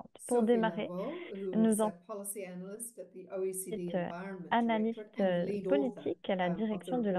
intéressantes. Pour Sophie démarrer, Lavaux, who nous is invite policy analyst at the OECD euh, Environment analyste Directorate and lead author politique à la of the direction de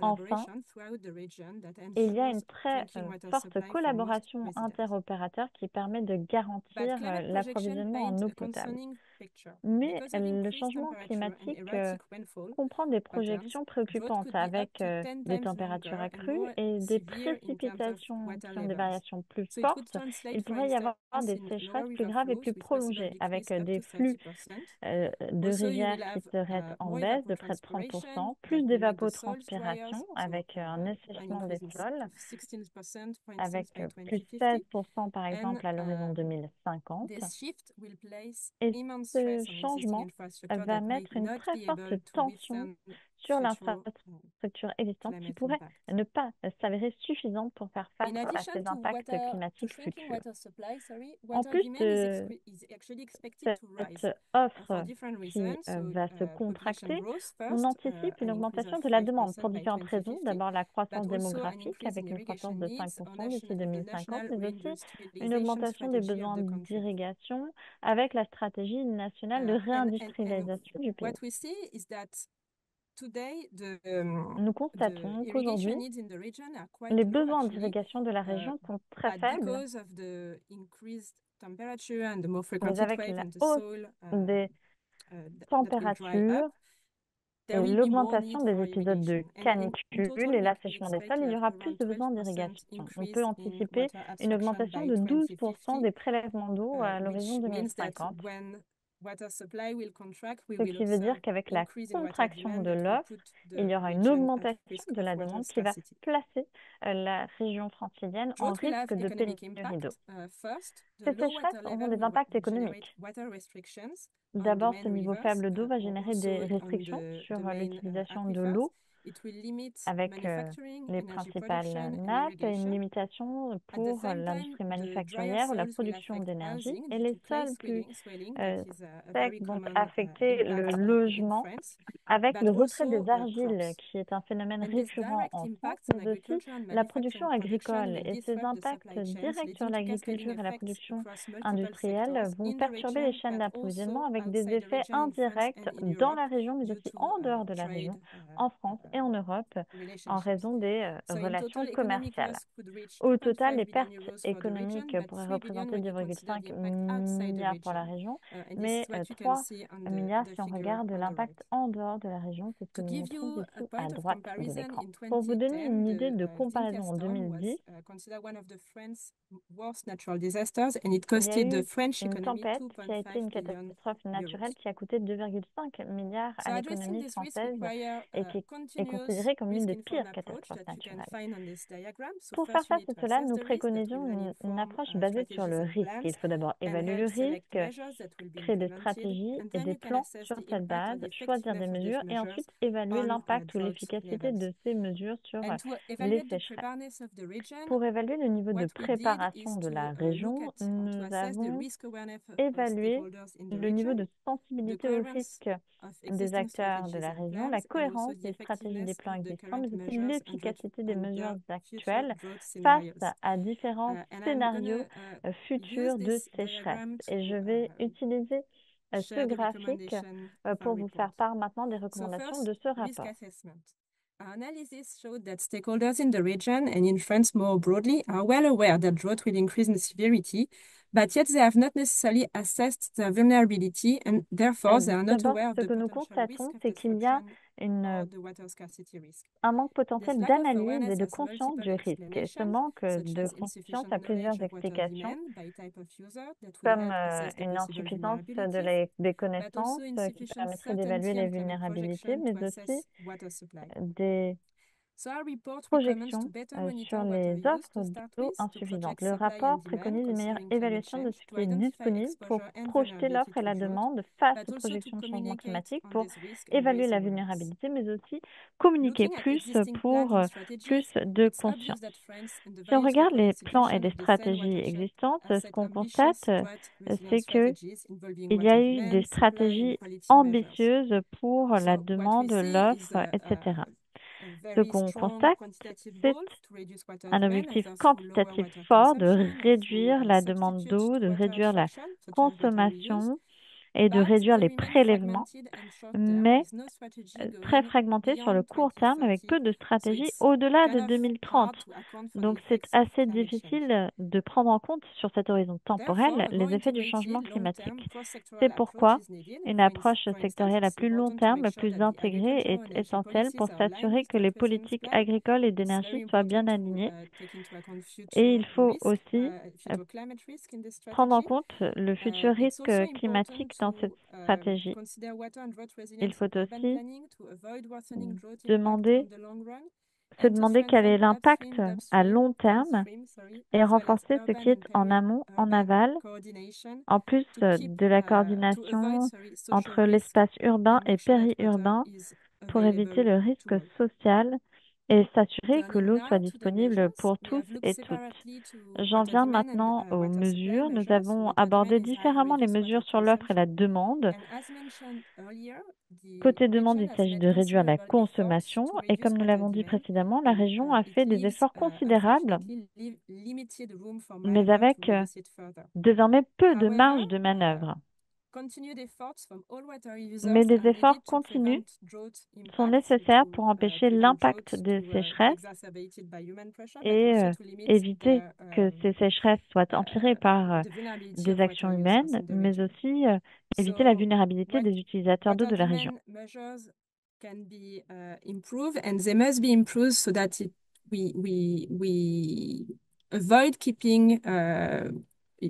Enfin, Et il y a une très drinking water forte supply for most collaboration residents. interopérateur qui permet de But garantir climate projection l'approvisionnement en paint eau a potable. concerning picture. Mais Because of le increased changement temperature and climatique erratic rainfall comprend des patterns, projections drought préoccupantes could be up avec to 10 des times températures longer and accrues more et des severe in terms of précipitations water qui ont des levels. variations plus So it would fortes. translate, Il for pourrait y avoir instance, des in lower sécheresses plus river graves et flows plus with possible prolongées, avec decrease up des to flux 30%. de Also, you rivières will qui have seraient en more baisse de près de 30%, evapotranspiration plus that will make the soils drier, d'évapotranspiration so avec un an assèchement des increase sols, of 16%, for instance, avec by plus 2050. 16% par And exemple à l'horizon 2050. this shift will place Et immense ce stress on existing changement infrastructure va that might mettre une not très be forte able to tension withstand sur future l'infrastructure existante qui climate pourrait impact. ne pas s'avérer suffisante pour faire face In à addition ces to impacts to climatiques shrinking futurs. water supply, En water plus demand de is actually expected to rise cette for offre different qui reasons. So, va se population contracter, growth on first, anticipe une an increase augmentation of de la demande 5% pour by différentes raisons. 2050, D'abord, la but croissance also an démographique increase in avec une irrigation croissance de needs 5% d'ici 2050, national mais aussi une reindustrialization augmentation des strategy of besoins the country. d'irrigation avec la stratégie nationale de And réindustrialisation du pays. what we see is that today Nous constatons qu'aujourd'hui, irrigation needs in the region are quite les low, besoins actually, d'irrigation de la région sont très faibles, because of the increased temperature and the more frequent mais heat avec wave la and the hausse soil des that will dry up, températures there et will be more l'augmentation need des for épisodes de irrigation. And in canicule total, et we l'assèchement des expect sols, to il y have aura plus around de besoins 12% d'irrigation. On increase peut in anticiper water une abstraction augmentation by de 12% 2050, des prélèvements d'eau à l'horizon which means that 2050. when water supply will contract, we Ce will qui veut dire observe qu'avec la increase in water contraction demand de that will l'offre, put il y the aura une region at augmentation risk de of la water demande qui va scarcity. placer la région francilienne en Drought will have risque de economic pénurie d'eau. impact. First, the Ces low sécheresses water auront level des will impacts generate économiques. water restrictions on the D'abord, main ce niveau rivers, faible d'eau va or générer also des on restrictions the sur main l'utilisation de aquifers. l'eau It will limit avec manufacturing, les energy principales production, and nappes et une irrigation. limitation At the pour same time, l'industrie the drier manufacturière ou la soils will production affect d'énergie. housing Et due les to clay sols plus swelling. That euh, is a secs very vont common affecter le impact in logement France. avec But le retrait also des argiles, crops. qui est un phénomène And this récurrent direct en France, impact on mais aussi agriculture and la production manufacturing production agricole. will Et ces disrupt the impacts supply chains, directs sur leading to cascading l'agriculture et la effects production across multiple industrielle sectors vont in the perturber les region, chaînes but d'approvisionnement also avec des outside the effets region in France indirects and in dans Europe la région, mais due aussi to en dehors de la trade région, en France et en Europe, en relationships. raison des So in relations total, economic commerciales. loss could reach Au total, 2.5 les billion pertes euros for the region, économiques but pourraient 3 billion représenter when you consider 2,5 the impact outside the milliards pour la region. région, And this mais is what you can 3 see on milliards the si on figure regarde on the right. l'impact en dehors de la région. C'est ce que To nous give montrons you a ici à point of droite de comparison, l'écran. in Pour vous donner 2010, une idée de the comparaison, en Dinkel storm 2010, was considered one of the France's worst natural disasters, and it il y a costed the eu French une economy tempête qui a été 2.5 une billion catastrophe naturelle euros. qui a coûté 2,5 milliards So à addressing l'économie this risk française require et a qui est continuous considérée comme l'une des risk-informed pires approach catastrophes that you can naturelles. find on this diagram. So Pour faire first you face need à to cela, assess nous the risk that préconisons will then une inform approche basée sur strategies le and risque. Il plans faut d'abord and évaluer le help select risque, measures that will be créer des implemented, stratégies and et then des you can plans assess sur the cette impact or base, the choisir des effectiveness of these mesures et measures ensuite évaluer on l'impact ou drought l'efficacité levels. de ces mesures sur And to les evaluate the sécheresses. preparedness of the region, Pour évaluer le niveau de what we did préparation is de to la look région, at to nous assess the avons risk awareness of évalué stakeholders in the le niveau region, de the sensibilité au coherence risque of des existing acteurs de strategies la and région, la plans, and also cohérence the des stratégies des effectiveness plans of the existants, current mais aussi measures l'efficacité des mesures under future actuelles drought face scenarios. à différents And I'm scénarios gonna use futurs de this sécheresse. diagram Et je to vais utiliser ce share the graphique recommendation of pour our vous report. faire part maintenant des So recommandations first, de ce risk rapport. assessment. Our analysis showed that stakeholders in the region and in France more broadly are well aware that drought will increase in severity, but yet they have not necessarily assessed their vulnerability and therefore they are not D'abord, aware of ce the que nous potential risk constatons, of c'est qu'il y a destruction une or the water scarcity risk. un manque This potentiel lack of d'analyse et awareness de has conscience multiple du risque. Et ce explanations, manque such de as conscience insufficient a knowledge plusieurs of water explications, demand by type of user that would comme help assess the une possible insuffisance vulnerabilities, des but also connaissances qui insufficient permettrait d'évaluer certainty les and climate vulnérabilités, projection mais to aussi assess water supply. des So our report recommends to projections better sur monitor water les use offres to start d'eau with, to insuffisantes. project Le supply and rapport demand préconise une meilleure considering climate évaluation de change, ce to qui est identify disponible pour exposure and projeter vulnerability l'offre et to la drought, demande face but aux also to projections de changement communicate climatique on pour this risk and évaluer raise la awareness. vulnérabilité, mais aussi communiquer Looking at plus existing plans pour and plus strategies, de it's obvious conscience. that France and the Si on various regarde local les plans et institutions les of the Seine stratégies watershed existantes, have ce set qu'on ambitious constate, drought resilient c'est que strategies involving il y a water eu des demand, supply and stratégies quality measures. ambitieuses pour la So what we demande, see is l'offre, etc. a Ce very qu'on strong constate, quantitative c'est goal to reduce water un demand, objectif either through lower quantitatif water fort de consumption or through réduire la demande substitute d'eau, to de water réduire la abstraction, such as water reuse, consommation et de but réduire they les remain prélèvements, fragmented and short-term, mais with no strategy très going fragmenté sur le beyond court terme avec 2030. peu de So stratégies it's au-delà kind de of 2030. hard to account for the Donc c'est effects of assez climate change. difficile de prendre en compte sur cet horizon Therefore, temporel a more les effets du changement integrated, long-term, climatique. C'est cross-sectoral approach pourquoi is needed. une approche For instance, sectorielle à it's plus long important to terme, make sure plus that the intégrée agricultural est and energy essentielle pour policies are aligned s'assurer with que les Cap-President's politiques plan. agricoles et It's d'énergie very soient bien important to alignées. take into account Et future il faut risk, aussi euh, future climate risk in this prendre en strategy. compte le futur It's risque also important climatique dans cette to stratégie. consider water and drought Il resilience faut in urban aussi planning to avoid worsening drought impact demander, on the long run, se and to demander quel est strengthen l'impact à long terme downstream, et as well as renforcer ce urban qui est and en amont, en peri-urban aval, coordination en plus to keep de la to avoid coordination social entre risk l'espace urbain and et make sure that water périurbain is pour éviter available le to risque all. social et s'assurer que Turning l'eau soit now to the disponible measures, pour we tous have looked et toutes. separately to J'en water viens demand and maintenant aux water supply mesures. Nous measures. So avons water demand abordé is high différemment les reduced water mesures sur l'offre et la consumption. demande. And as mentioned earlier, the Côté demande, region il has s'agit made de réduire la considerable efforts consommation to et reduce comme nous water l'avons dit demand, précédemment, la and région a it fait des leaves efforts considérables, unfortunately limited room for mais maneuver to avec reduce it further. désormais peu de However, marge de manœuvre. continued efforts from all water Mais users des are efforts needed to continus prevent drought sont impacts, so nécessaires to pour empêcher prevent l'impact drought des to sécheresses exacerbated by human pressure, but et also to limit éviter que ces sécheresses soient empirées par the vulnerability des of water actions users humaines, in the mais region. aussi éviter la So vulnérabilité des utilisateurs d'eau water de la région. demand measures can be improved, and they must be improved so that we avoid keeping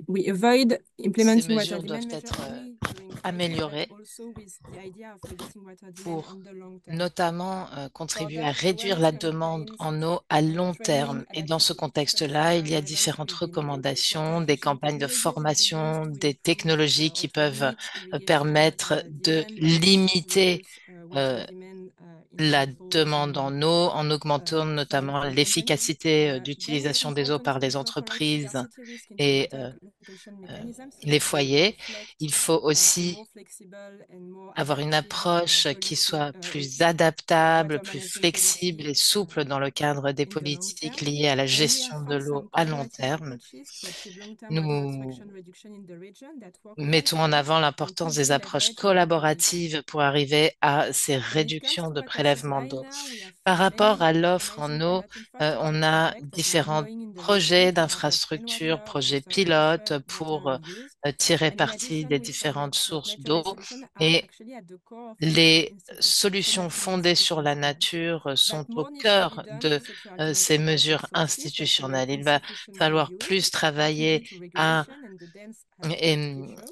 we avoid Ces implementing water mesures demand doivent measure être only during crisis, but améliorées also with the idea of reducing water demand pour on the long term. notamment For contribuer à that, réduire awareness la demande campaigns, en eau à long terme. training, Et dans ce adaptation contexte-là, il y a levels différentes will be needed. Water recommandations, des efficient campagnes de technologies will be used formation, to des improve technologies qui or to peuvent limit irrigation permettre de demand, but also to limiter reduce water euh, demand in la harmful demande en eau en augmentant from notamment companies. l'efficacité Then it's d'utilisation des eaux important par to les incorporate entreprises scarcity risk into et water allocation euh, mechanisms so les that they foyers. reflect Il faut a aussi more flexible and more avoir une adaptive approche qui policy soit plus adaptable, water plus management flexible policy et souple dans le cadre des in the long politiques term. liées à la And we have gestion de found l'eau some à long collaborative terme. approaches to achieve long-term water Nous abstraction reduction in the region that work well mettons en avant and l'importance des quickly approches leverage water density. collaboratives pour arriver à ces When it comes réductions to de water prélèvement supply d'eau. now, we have Par rapport many à l'offre en promising eau, pilot infrastructure on a projects that are différents ongoing in the region projets to address d'infrastructures, rainwater, projets water pilotes transfer, water pour reuse. tirer And in parti addition, des we found différentes that sources nature-based d'eau solutions are et actually at the core of future les solutions institutional fondées sur la solutions. nature sont But au more needs to be cœur done de to secure ces alternative mesures sources that will institutionnelles. Il improve va sufficiently falloir use, plus contribute travailler to à regulation and the dense et, habitat features.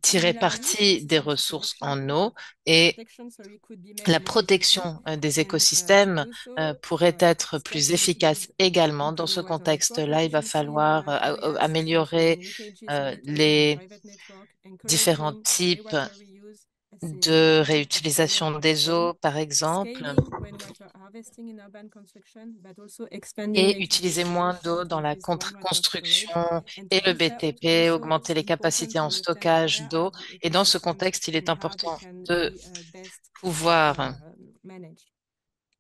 tirer Similarly, parti des systems ressources protection en eau et could be made la more efficient, protection des and to écosystèmes do so, pourrait être steps plus efficace include également. Dans ce improving water network contexte-là, il va efficiency in falloir rural areas, améliorer strengthening leakages monitoring and les private network, différents encouraging types greywater reuse as seen in the de project of earlier réutilisation des shown, eaux, par exemple, scaling rainwater harvesting in urban construction, but also expanding et nature utiliser based moins solutions d'eau to dans la increase groundwater storage. construction And et to le answer, BTP, also augmenter les important capacités to en understand stockage where are d'eau. the Et dans ce ecosystems contexte, il est and how they important can de be best pouvoir managed.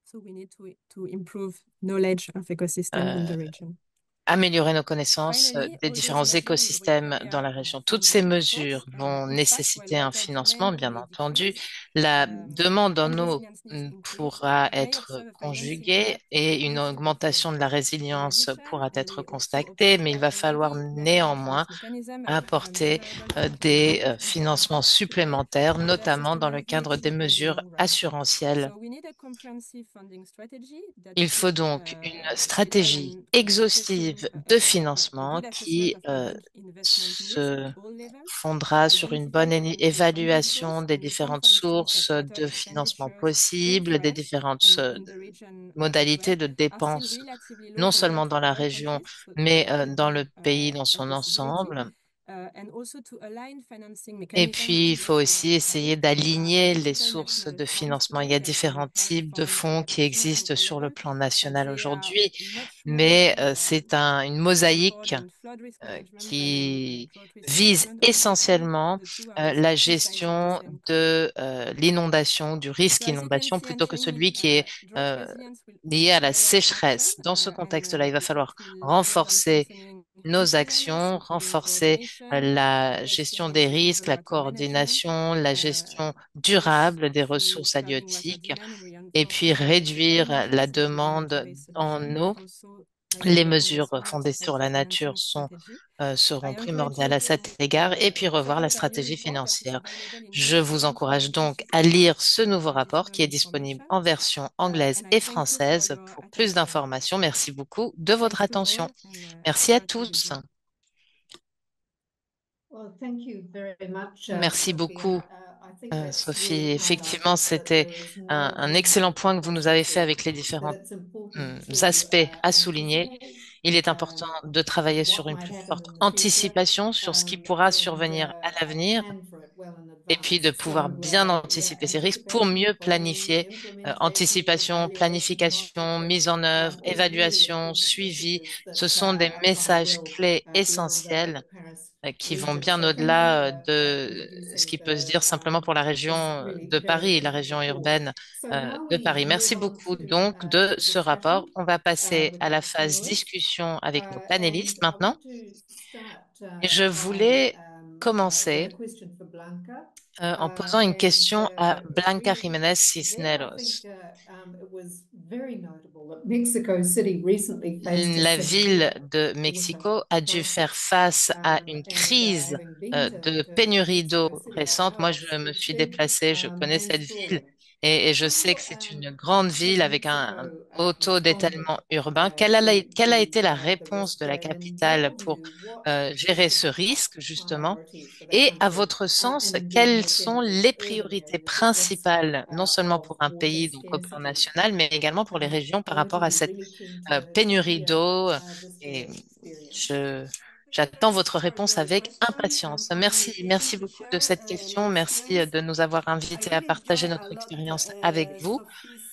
So we need to improve knowledge of ecosystems in euh, the region. améliorer nos connaissances Finally, des all those différents measures will écosystèmes dans require la région. Toutes ces funding mesures efforts. vont In fact, while nécessiter un water financement, demand bien may entendu. decrease La demande en and eau resilience needs increase, pourra we may être observe a financing conjuguée gap et une relative to augmentation de flows. la In résilience addition, pourra être we also constatée, mais il va observe falloir already that néanmoins reference mechanisms have become apporter vulnerable to des climate financements interactions today supplémentaires, and their notamment dans le cadre des sustainability in the mesures long run. assurantielles. So we need a comprehensive funding strategy that Il faut should donc une rely stratégie on exhaustive de a financement good assessment qui of public investment needs at se all levels, fondera sur une bonne identify potential funding évaluation sources des and count, différentes for instance, sources that water de financement expenditures in possibles, des France différentes and in the region as modalités well de are still dépenses, relatively low non compared seulement to dans la other région, countries, so mais there could dans be le pays dans a son possibility. ensemble. And also to align financing Et mechanism puis, to il faut best aussi align how essayer there are d'aligner les multiple sources national de funds financement. Il today y a that can différents help types de fund fonds qui adaptation at existent local sur le level, plan but national they are aujourd'hui, much more mais c'est une support mosaïque in flood risk management than in qui drought risk vise management. On understand essentiellement the two are just la two sides of the gestion same coin. de l'inondation, du So risque as you can inondation, see, plutôt que entering celui qui est drought resilience will lié à la require action, sécheresse. Dans ce and contexte-là, il va it falloir will depend on renforcer strengthening nos competitiveness, actions, improving renforcer coordination, la like gestion des risques, la water management, coordination, la gestion durable des ressources curbing water halieutiques, demand, et puis reinforcing réduire la measures that align with demande today's en solution, eau. but also by Les developing a mesures smart fondées sur la nature financing strategy. seront I primordiales encourage à you cet égard, et puis to check revoir la out our new stratégie report that is financière. available in Je English vous and encourage French donc à lire ce for nouveau rapport qui additional est disponible information. en version anglaise And I et thank you for française your pour plus attention. d'informations. Merci beaucoup de votre Thank you attention. all, and I Merci à start with tous. you. Well, thank you very much, Merci Sophie. beaucoup, I think that's Sophie. really Effectivement, highlighted that c'était there is un no excellent one point que vous nous avez fait competency, avec les that différents it's important to aspects à souligner. anticipate Il est important de travailler sur what une might plus happen forte in the future, anticipation sur ce qui pourra and survenir à l'avenir, plan for it well in et puis de advance. pouvoir So, bien yeah, anticiper ces risques pour anticipation, mieux planning, planifier, implementation, anticipation, evaluation, planification, mise monitoring, en œuvre, all really évaluation, important suivi. messages Ce that sont des apply messages well clés beyond essentiels the Paris qui vont region. bien So thank you au-delà for de ce introducing qui peut se dire simplement pour la this région really de very Paris, la important région report. urbaine So now de we Paris. move Merci on beaucoup to donc de the ce rapport. discussion On va passer with à la our phase panelists. discussion avec nos And panélistes I maintenant. want to start Et je by voulais with commencer a question for Blanca. en posant une question à Blanca Really, Jiménez there, I think Cisneros. it was very notable that Mexico City recently faced a La ville severe de winter Mexico a dû faire crisis. face à une And crise having been de to pénurie d'eau Mexico City, I récente. know Moi, je me it's suis big déplacée, je connais and cette ville, sprawling. et je sais How que c'est une grande ville has avec un Mexico haut taux responded d'étalement urbain. Quelle a été la to the réponse risk de la there? And in capitale your pour view, what is gérer the ce top risque, justement? priority for the Et à country votre sens, and indeed quelles more sont generally les for urban priorités areas at risk principales, non seulement pour un water pays, donc au plan scarcity? national, mais également pour les régions par I would rapport à be cette really keen to pénurie hear d'eau? this Et direct experience. je, Thank you very j'attends much votre for réponse your avec question and impatience. for the Merci, invitation merci to beaucoup de share cette question. my Merci experience. de nous avoir I invités à really partager enjoy notre a lot expérience avec vous. Sophie's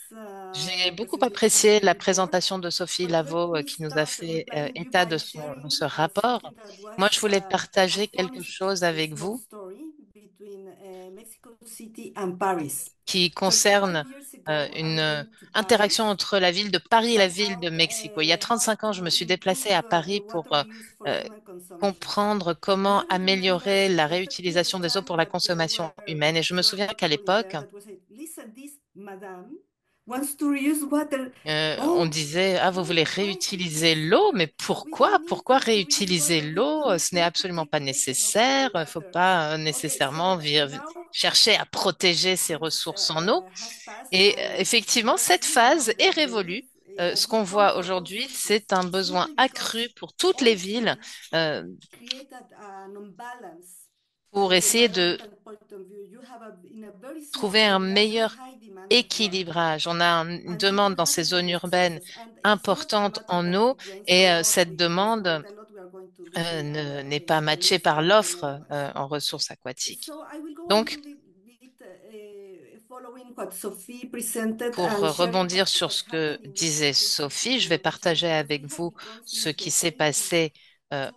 J'ai beaucoup presentation apprécié of the la report, présentation de Sophie but let Lavaux me qui nous a start fait replying you état by de ce sharing rapport. something that Moi, je was voulais a partager funny quelque chose avec small vous story between Mexico City and Paris. qui 35 concerne years ago, I une went to interaction Paris entre la ville de Paris et la ville de about Mexico. Il y a 35 how ans, je me to suis déplacée à improve Paris pour water reuse for euh, human consumption. comprendre I comment really remember améliorer la perfectly at the réutilisation des eaux time pour la that there consommation were humaine. Et je me souviens qu'à people in l'époque, there that was say, listen, this madam wants to reuse water. on Oh, disait, ah, vous voulez why réutiliser please? l'eau, mais We pourquoi? don't need Pourquoi to reuse réutiliser water. We l'eau? don't Ce n'est need to absolument keep pas taking of our nécessaire. Il ne faut water. pas Okay, so nécessairement now chercher à protéger ces years ressources en eau. has passed Et and effectivement, what cette we know phase est the révolue. youth Ce has qu'on become voit for all aujourd'hui, cities c'est un besoin simply accru because pour toutes les all villes cities euh, created an imbalance pour from the essayer de environmental point of view. You have in a very small trouver un area very meilleur high demand of water, équilibrage. On a une and people demande dans ces have zones limited urbaines resources. And it's not a importante matter en that eau, it rains a et lot cette because if it demande rains a lot, we are going to listen n'est pas the matchée list par of many l'offre animals. en ressources aquatiques. So I will go a Donc, little bit following what Sophie presented pour and sharing rebondir sur what ce que happened in disait Mexico Sophie, City je in vais our city partager because avec we have vous begun ce since qui the s'est 80s passé to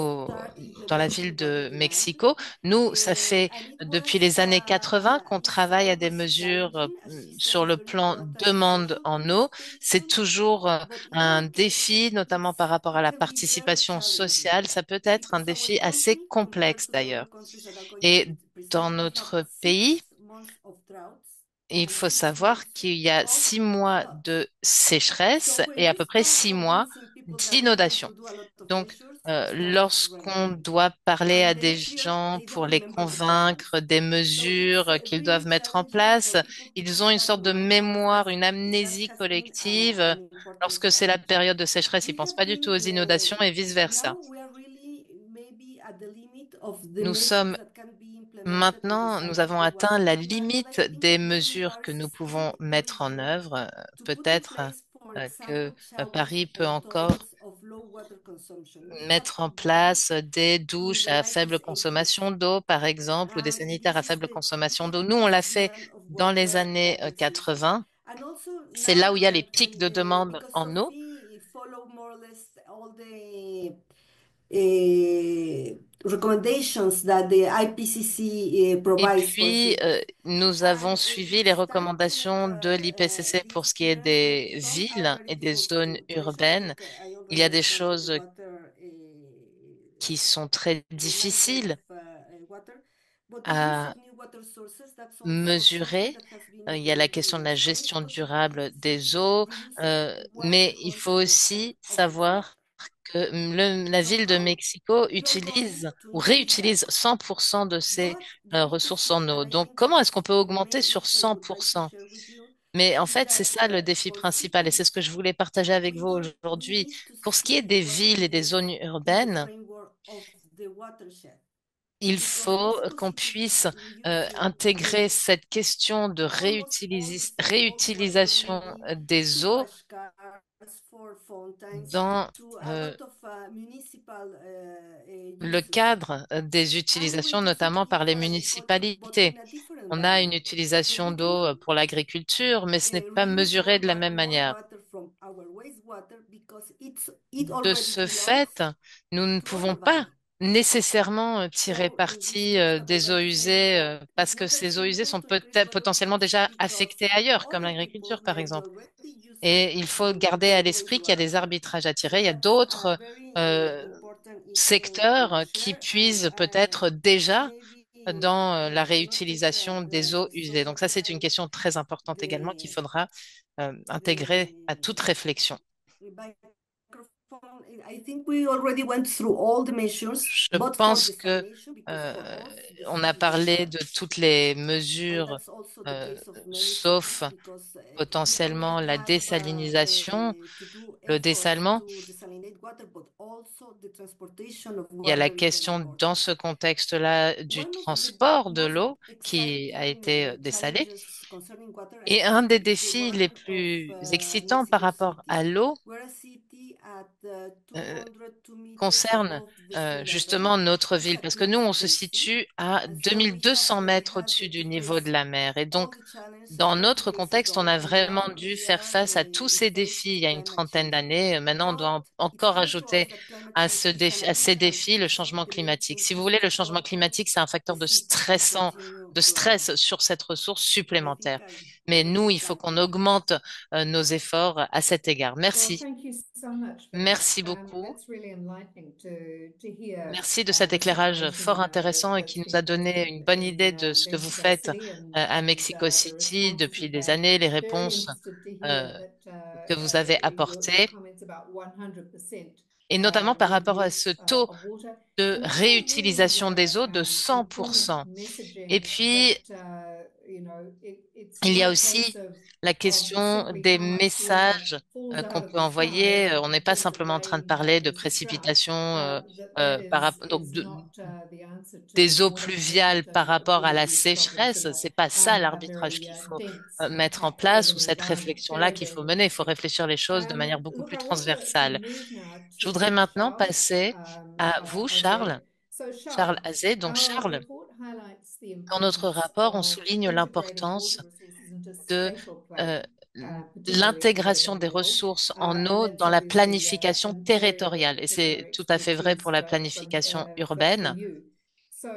start dans la ville implementing water de demand. Mexico. Nous, ça fait And it depuis was les années 80 qu'on it's travaille à des always mesures challenging. As she said, sur it's le very plan important demande social en eau. C'est participation, toujours but un now défi, notamment par rapport à it la can be very participation challenging sociale. Ça peut être un because our défi assez country, compared complexe to the other d'ailleurs. countries that are going to Et be dans presented, we have notre pays, 6 months of droughts il and faut 6 months savoir qu'il y a of 6 mois floods. de So sécheresse when et à we peu près start 6 mois convincing people that we need d'inondation. to do a lot of Donc, measures, starts lorsqu'on raining. doit parler à And des then here gens they don't pour les remember the plans. convaincre des So it's mesures qu'ils really doivent mettre en challenging place, for people to ils ont keep une that sorte in de mind. So mémoire, une that amnésie has been collective. an important Lorsque c'est la challenge. période de sécheresse, ils We pensent have pas du tout aux been inondations et vice-versa. now we are really maybe at the limit of the Nous measures sommes that can be implemented on the Maintenant, nous side of avons the atteint water la demand, but limite I think des that maybe mesures que Paris nous is pouvons still very mettre en young œuvre. to put in Peut-être place, for que example, showers Paris peut or encore toilets of low water consumption. We have mettre en done place des in douches the à faible 1980s, consommation d'eau, par exemple, ou des and sanitaires this à is faible the consommation d'eau. Nous, on l'a typical fait demand of dans les water années that exists. 80. And also C'est là où now il y a les that pics de demande because en eau. Sophie follow more or less all the uh, recommendations that the IPCC Et provides for puis, cities. nous avons And suivi les it's time to make recommandations de l'IPCC pour it's ce qui est clear that des some are villes very et des difficult zones to measure. I urbaines. think I Il y a already des mentioned choses the water qui sont très wider difficiles water, but the use à of new water sources, that's also something mesurer. that has been Il y a la question de very la challenged gestion because we durable see des eaux, the use of wide mais il faut consequence aussi of this water. savoir que la So ville de how Mexico you are going utilise to ou navigate réutilise 100% de ses what you need to ressources en see, and eau. I Donc, think comment est-ce that's qu'on peut the augmenter message sur I would like to 100%? share with you, Mais en is fait, c'est that ça le défi for principal et c'est ce que je cities, voulais partager avec vous we aujourd'hui. need to Pour ce qui est see des what villes et des is zones in the urbaines, framework of the watershed. il Because faut possible qu'on cities puisse using intégrer cette question de almost all this old water, réutilisation maybe to des eaux wash cars, for fountains, dans to a euh, lot of municipal le uses. cadre des I'm going utilisations, to notamment par les simplify, but in municipalités. a different On a une manner. So utilisation we d'eau cannot pour l'agriculture, mais ce n'est pas reuse mesuré de la même more manière. water from our wastewater because it De already ce belongs fait, nous ne to other pouvons pas valley. nécessairement tirer So we parti still have, as des I eaux was saying usées before, parce que ces eaux better usées simple sont to increase peut-être water potentiellement use déjà because affectées ailleurs, comme other people l'agriculture par maybe exemple. already using Et il faut garder à l'esprit qu'il y a des wastewater. arbitrages à So tirer. Il y a that's a d'autres very important info to secteurs qui share, puisent peut-être déjà maybe dans la to not take réutilisation des eaux so usées. Donc ça, c'est une aside question très importante également qu'il the faudra intégrer à toute réflexion. microphone. I think we already went through all the measures, Je but for pense que desalination, because for euh, us the on a city was parlé hard, de toutes les and mesures, that's also the euh, case of many sauf cities, because we potentiellement already la have désalinisation, to do le efforts dessalement. to desalinate water, but also the transportation of Il y a la water is very question dans important. ce contexte-là du One of the transport de most l'eau qui a exciting été dessalée. challenges concerning water, I Et un think des the défis les one of plus excitants par Mexico rapport City. à l'eau We're a city at euh, 202 meters concerne above the sea level. justement notre It's ville, a parce que nous, on tourist se basin, situe à and so 2200 we mètres had au-dessus du to niveau face de la mer. Et all donc, the challenges dans 30 notre years contexte, on ago, a and vraiment now dû we faire are face à tous we ces face défis il y a une climate trentaine change. d'années. Maintenant, on But doit it's encore clear to us ajouter that climate à change is an à ces additional défis le changement discipline climatique. Si vous voulez, interested le changement for climatique, c'est un the facteur city to continue de growing. stress sur cette ressource I think supplémentaire. I Mais nous, already il faut said qu'on enough. augmente nos efforts à cet égard. Well, Merci. thank you so much for that. Merci beaucoup. It's really enlightening to hear Merci de cet the éclairage fort situation intéressant et qui that's nous been a donné created une bonne idée in de ce que vous Mexico faites City à and Mexico the City response depuis you've des had. années, les Very réponses interested to hear euh, that que vous avez your apportées, comments about 100% et notamment par rapport à ce reuse taux of water, de and also really réutilisation des eaux de important 100%. Et messaging puis, that it's il y not a a case aussi la of question simply des how much water messages falls out qu'on of peut the sky envoyer. On n'est pas because of simplement en train de rain parler de and drought. précipitations That donc is not the answer to des eaux water management pluviales par and rapport à water la use problems sécheresse. in C'est pas ça a l'arbitrage very qu'il faut dense and mettre en packed place ou urban cette environment. réflexion-là Very, qu'il faut very mener. Il faut interesting. réfléchir les choses de manière beaucoup Look, plus I want to transversale. move now Je voudrais to maintenant Charles passer à vous, Azé. Charles, So, Charles Charles, Azé. Donc, our Charles, report highlights the dans notre importance rapport, on of souligne integrating l'importance water resources into de spatial euh, planning, particularly at the l'intégration urban des level, ressources en and eau that's dans la obviously planification very, very territoriale. Et particular c'est tout à fait vrai expertise pour la from planification for urbaine. you. So,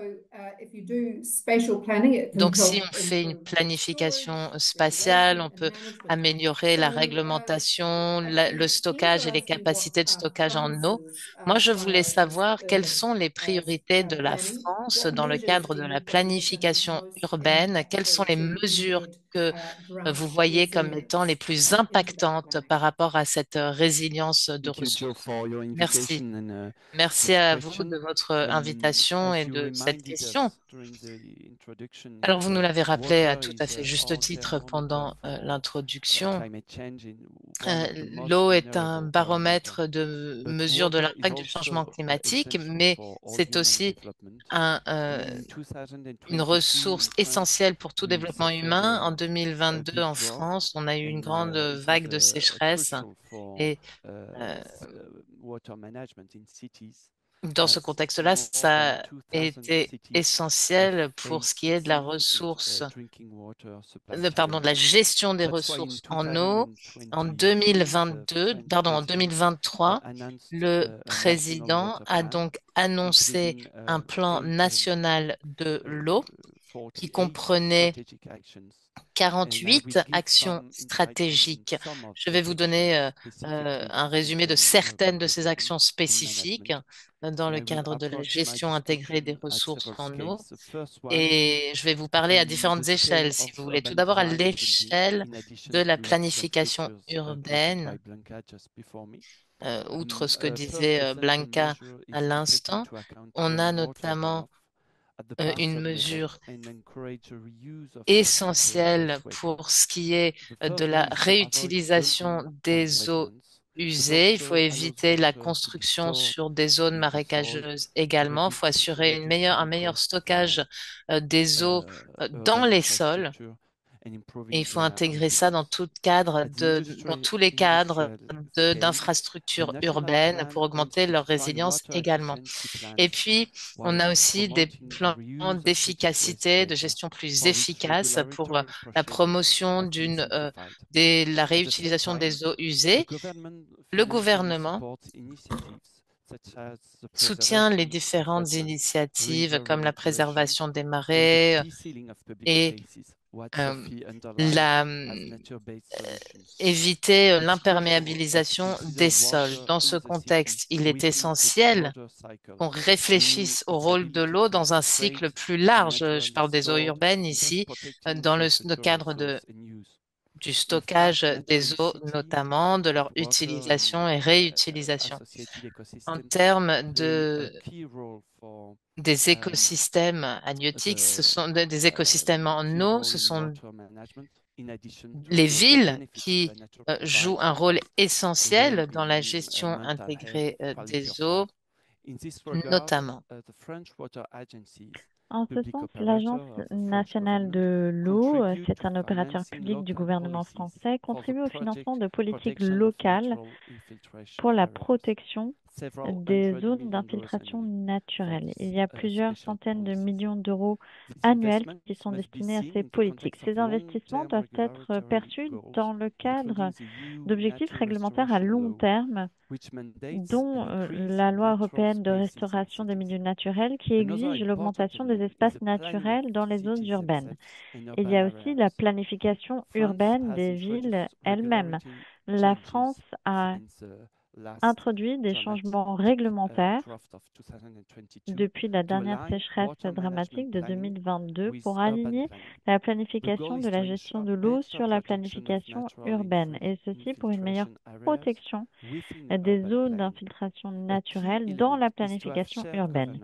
if you do spatial planning, it can Donc, si help on fait une improve water planification storage, spatiale, irrigation, on and peut management. améliorer So, la réglementation, le here's stockage what et I les think what capacités de stockage en eau. France's Moi, je voulais priorities for savoir quelles urban sont les priorités de la planning. France What dans le measures cadre do de you la think are going to be planification most urbaine. Quelles sont impactful les to mesures embed que vous drought voyez comme étant les resilience plus into that impactantes planning? par rapport à cette résilience de Thank you, Joe, ressources? for your Merci. invitation and Merci this à vous de question. votre invitation As et you de cette reminded question. us during the introduction, Alors, vous nous l'avez rappelé à water tout à is fait juste our titre thermometer pendant for l'introduction. climate change in one of the most L'eau est un vulnerable parameters. baromètre de But mesure de water is l'impact du changement also climatique, essential mais for all c'est human aussi development. un, And euh, in une 2022 ressource in France, essentielle pour tout we développement suffered humain. En a 2022, big en drought, France, on a eu une and grande it vague was de sécheresse crucial for et uh, euh, water management in cities, dans ce as contexte-là, more than ça a 2,000 été cities have essentiel pour ce faced qui est de la significant ressource, drinking water supply pardon, de la challenges. gestion des That's why in ressources en eau. En 2023, the 2022, French pardon, en president 2023, announced le a national président water a plan, donc annoncé including un plan national de l'eau qui comprenait 48 actions stratégiques. Je vais vous donner un résumé de certaines de ces actions spécifiques dans le cadre de la gestion intégrée des ressources en eau. Et je vais vous parler à différentes échelles, si vous voulez. Tout d'abord, à l'échelle de la planification urbaine, outre ce que disait Blanca à l'instant, on a notamment une mesure essentielle pour ce qui est de la réutilisation des eaux usées. Il faut éviter la construction sur des zones marécageuses également. Il faut assurer un meilleur stockage des eaux dans les sols. Et il faut intégrer ça dans dans tous les cadres d'infrastructures urbaines pour augmenter leur résilience également. Et puis, on a aussi des plans d'efficacité, de gestion plus efficace pour la promotion la réutilisation des eaux usées. Le gouvernement soutient les différentes initiatives comme la préservation des marais et éviter l'imperméabilisation des sols. Dans ce contexte, il est essentiel qu'on réfléchisse au rôle de l'eau dans un cycle plus large. Je parle des eaux urbaines ici, dans le cadre du stockage des eaux, notamment de leur utilisation et réutilisation. En termes des écosystèmes halieutiques, ce sont des écosystèmes en eau, ce sont les villes qui jouent un rôle essentiel dans la gestion intégrée des eaux, notamment. En ce sens, l'Agence nationale de l'eau, c'est un opérateur public du gouvernement français, contribue au financement de politiques locales pour la protection des zones d'infiltration naturelle. Il y a plusieurs centaines de millions d'euros annuels qui sont destinés à ces politiques. Ces investissements doivent être perçus dans le cadre d'objectifs réglementaires à long terme, dont la loi européenne de restauration des milieux naturels qui exige l'augmentation des espaces naturels dans les zones urbaines. Il y a aussi la planification urbaine des villes elles-mêmes. La France a introduit des changements réglementaires depuis la dernière sécheresse dramatique de 2022 pour aligner la planification de la gestion de l'eau sur la planification urbaine, et ceci pour une meilleure protection des zones d'infiltration naturelle dans la planification urbaine.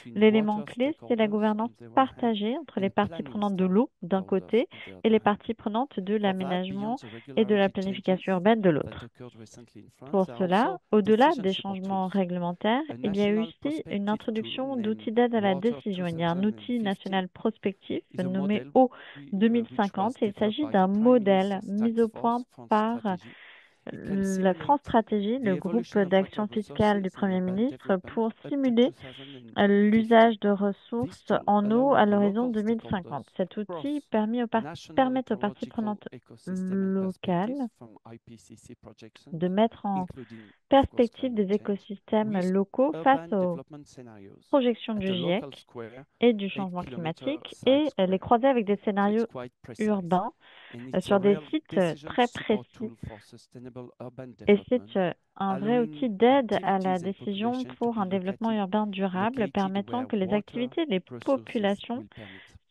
L'élément clé, c'est la gouvernance partagée entre les parties prenantes de l'eau d'un côté et les parties prenantes de l'aménagement et de la planification urbaine de l'autre. Pour cela, au-delà des changements réglementaires, il y a eu aussi une introduction d'outils d'aide à la décision. Il y a un outil national prospectif nommé Eau 2050 et il s'agit d'un modèle mis au point par la France Stratégie, le groupe d'action fiscale du Premier ministre, pour simuler l'usage de ressources en eau à l'horizon 2050. Cet outil permet aux parties prenantes locales de mettre en perspective des écosystèmes locaux face aux projections du GIEC et du changement climatique et les croiser avec des scénarios urbains sur des sites très précis. Et c'est un vrai outil d'aide à la décision pour un développement urbain durable permettant que les activités et les populations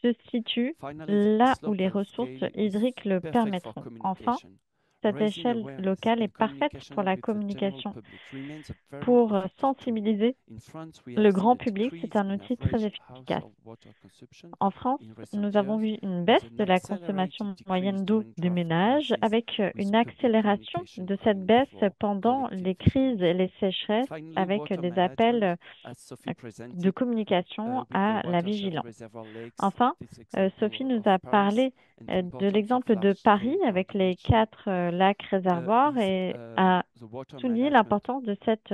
se situent là où les ressources hydriques le permettront. Enfin, cette échelle locale est parfaite pour la communication. Pour sensibiliser le grand public, c'est un outil très efficace. En France, nous avons vu une baisse de la consommation moyenne d'eau des ménages avec une accélération de cette baisse pendant les crises et les sécheresses avec des appels de communication à la vigilance. Enfin, Sophie nous a parlé de l'exemple de Paris avec les 4 lacs réservoirs et a souligné l'importance de cette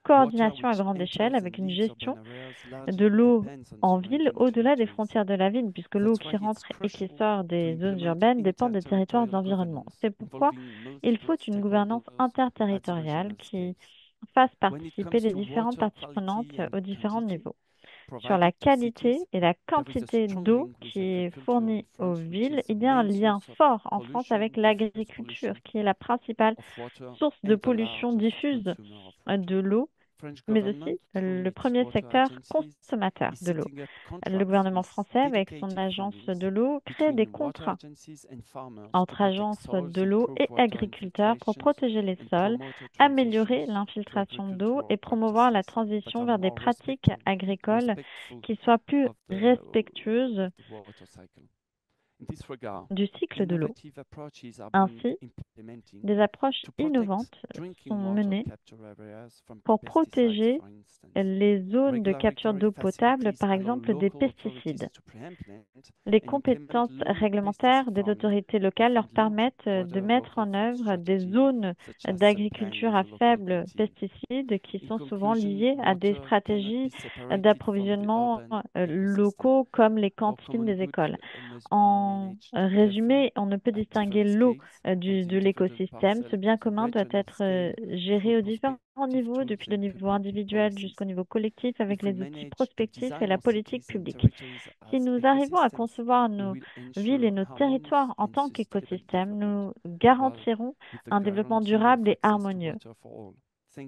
coordination à grande échelle avec une gestion de l'eau en ville au-delà des frontières de la ville, puisque l'eau qui rentre et qui sort des zones urbaines dépend des territoires d'environnement. C'est pourquoi il faut une gouvernance interterritoriale qui fasse participer les différentes parties prenantes aux différents niveaux. sur la qualité et la quantité d'eau qui est fournie aux villes, il y a un lien fort en France avec l'agriculture, qui est la principale source de pollution diffuse de l'eau, mais aussi le premier secteur consommateur de l'eau. Le gouvernement français, avec son agence de l'eau, crée des contrats entre agences de l'eau et agriculteurs pour protéger les sols, améliorer l'infiltration d'eau et promouvoir la transition vers des pratiques agricoles qui soient plus respectueuses du cycle de l'eau. Ainsi, des approches innovantes sont menées pour protéger les zones de capture d'eau potable, par exemple des pesticides. Les compétences réglementaires des autorités locales leur permettent de mettre en œuvre des zones d'agriculture à faibles pesticides qui sont souvent liées à des stratégies d'approvisionnement locaux comme les cantines des écoles. En résumé, on ne peut distinguer l'eau de l'écosystème. Ce bien commun doit être géré aux différents niveaux, depuis le niveau individuel jusqu'au niveau collectif, avec les outils prospectifs et la politique publique. Si nous arrivons à concevoir nos villes et nos territoires en tant qu'écosystème, nous garantirons un développement durable et harmonieux.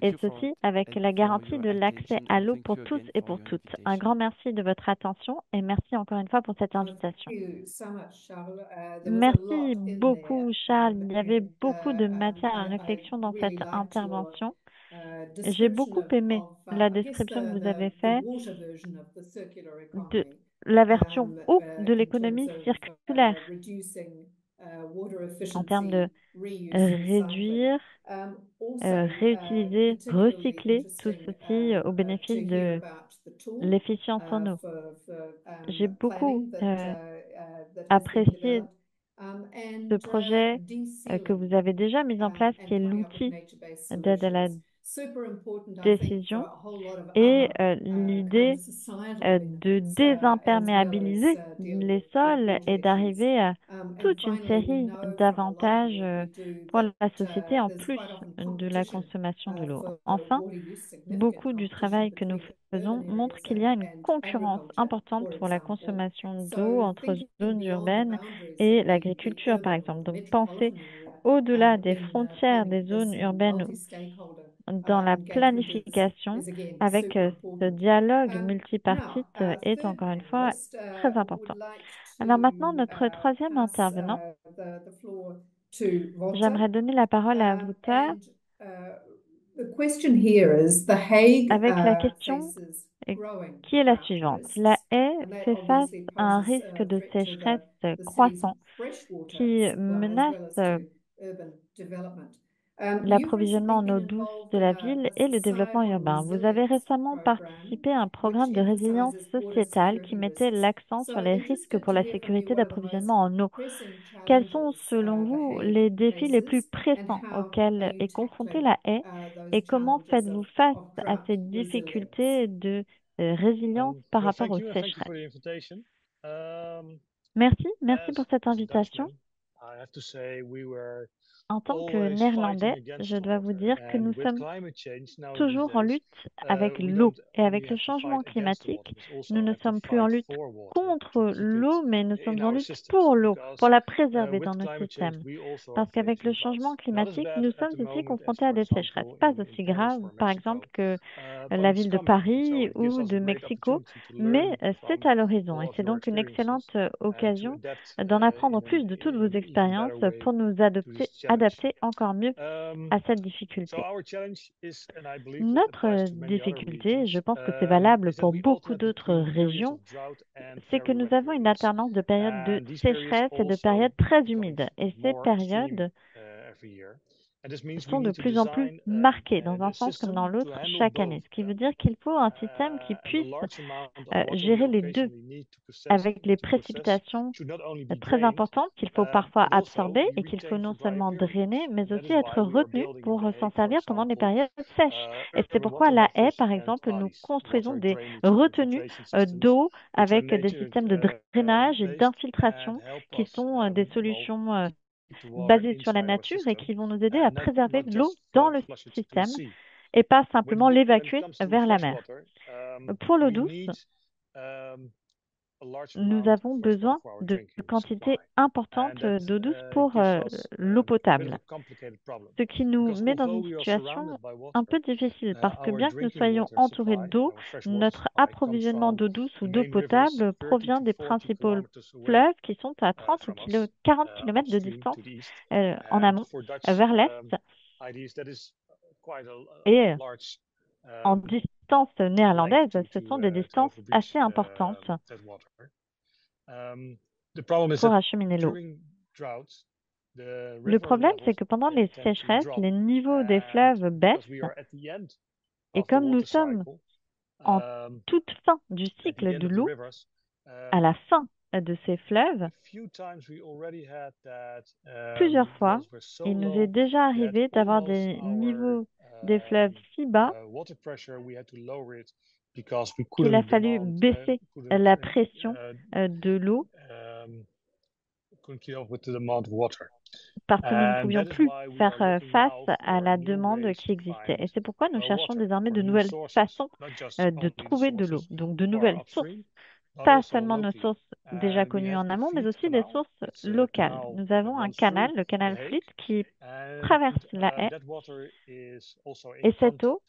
Et ceci avec la garantie de l'accès à l'eau pour tous et pour toutes. Un grand merci de votre attention et merci encore une fois pour cette invitation. Merci beaucoup, Charles. Il y avait beaucoup de matière à réflexion dans cette intervention. J'ai beaucoup aimé la description que vous avez faite de la version eau de l'économie circulaire en termes de réduire, réutiliser, recycler, tout ceci au bénéfice de l'efficience en eau. J'ai beaucoup apprécié ce projet que vous avez déjà mis en place, qui est l'outil d'aide à la décision, et l'idée de désimperméabiliser les sols et d'arriver à toute une série d'avantages pour la société en plus de la consommation de l'eau. Enfin, beaucoup du travail que nous faisons montre qu'il y a une concurrence importante pour la consommation d'eau entre zones urbaines et l'agriculture, par exemple. Donc, pensez au-delà des frontières des zones urbaines dans la planification avec ce dialogue multipartite est encore une fois très important. Alors maintenant, notre troisième intervenant, j'aimerais donner la parole à Wouter avec la question qui est la suivante. La haie fait face à un risque de sécheresse croissant qui menace l'approvisionnement en eau douce de la ville et le développement urbain. Vous avez récemment participé à un programme de résilience sociétale qui mettait l'accent sur les risques pour la sécurité d'approvisionnement en eau. Quels sont, selon vous, les défis les plus pressants auxquels est confrontée la haie et comment faites-vous face à ces difficultés de résilience par rapport aux sécheresses? Merci pour cette invitation. En tant que Néerlandais, je dois vous dire que nous sommes toujours en lutte avec l'eau et avec le changement climatique. Nous ne sommes plus en lutte contre l'eau, mais nous sommes en lutte pour l'eau, pour la préserver dans nos systèmes. Parce qu'avec le changement climatique, nous sommes aussi confrontés à des sécheresses, pas aussi graves, par exemple, que la ville de Paris ou de Mexico, mais c'est à l'horizon. Et c'est donc une excellente occasion d'en apprendre plus de toutes vos expériences pour nous adapter encore mieux à cette difficulté. Notre difficulté, je pense que c'est valable pour beaucoup d'autres régions, c'est que nous avons une alternance de périodes de sécheresse et de périodes très humides. Et ces périodes sont de plus en plus marquées dans un sens comme dans l'autre chaque année. Ce qui veut dire qu'il faut un système qui puisse gérer les deux, avec les précipitations très importantes qu'il faut parfois absorber et qu'il faut non seulement drainer, mais aussi être retenu pour s'en servir pendant les périodes sèches. Et c'est pourquoi à la haie, par exemple, nous construisons des retenues d'eau avec des systèmes de drainage et d'infiltration qui sont des solutions basées sur la nature et qui vont nous aider à préserver l'eau dans le système et pas simplement l'évacuer vers la mer. Pour l'eau douce, Nous avons besoin de quantités importantes d'eau douce pour l'eau potable, ce qui nous met dans une situation un peu difficile parce que bien que nous soyons entourés d'eau, notre approvisionnement d'eau douce ou d'eau potable provient des principaux fleuves qui sont à 30 ou 40 km de distance en amont, vers l'est, et en distance néerlandaise, ce sont des distances assez importantes pour acheminer l'eau. Le problème, c'est que pendant les sécheresses, les niveaux des fleuves baissent et comme nous sommes en toute fin du cycle de l'eau, à la fin de ces fleuves, plusieurs fois, il nous est déjà arrivé d'avoir des niveaux des fleuves si bas qu'il a fallu baisser la pression de l'eau parce que nous ne pouvions plus faire face à la demande qui existait. Et c'est pourquoi nous cherchons désormais de nouvelles façons de trouver de l'eau, donc de nouvelles sources. Pas seulement nos sources déjà connues en amont, mais aussi des sources locales. Nous avons un canal, le canal Fleet, qui traverse la haie. Et cette eau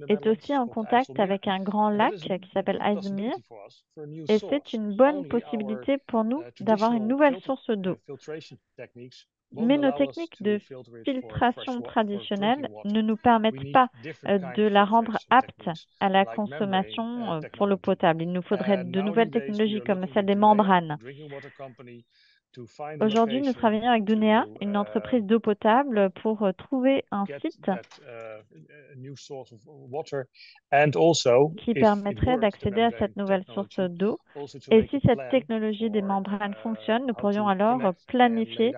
est aussi en contact avec un grand lac qui s'appelle IJsselmeer. Et c'est une bonne possibilité pour nous d'avoir une nouvelle source d'eau. Mais nos techniques de filtration traditionnelles ne nous permettent pas de la rendre apte à la consommation pour l'eau potable. Il nous faudrait de nouvelles technologies comme celle des membranes. Aujourd'hui, nous travaillons avec Dunea, une entreprise d'eau potable, pour trouver un site qui permettrait d'accéder à cette nouvelle source d'eau. Et si cette technologie des membranes fonctionne, nous pourrions alors planifier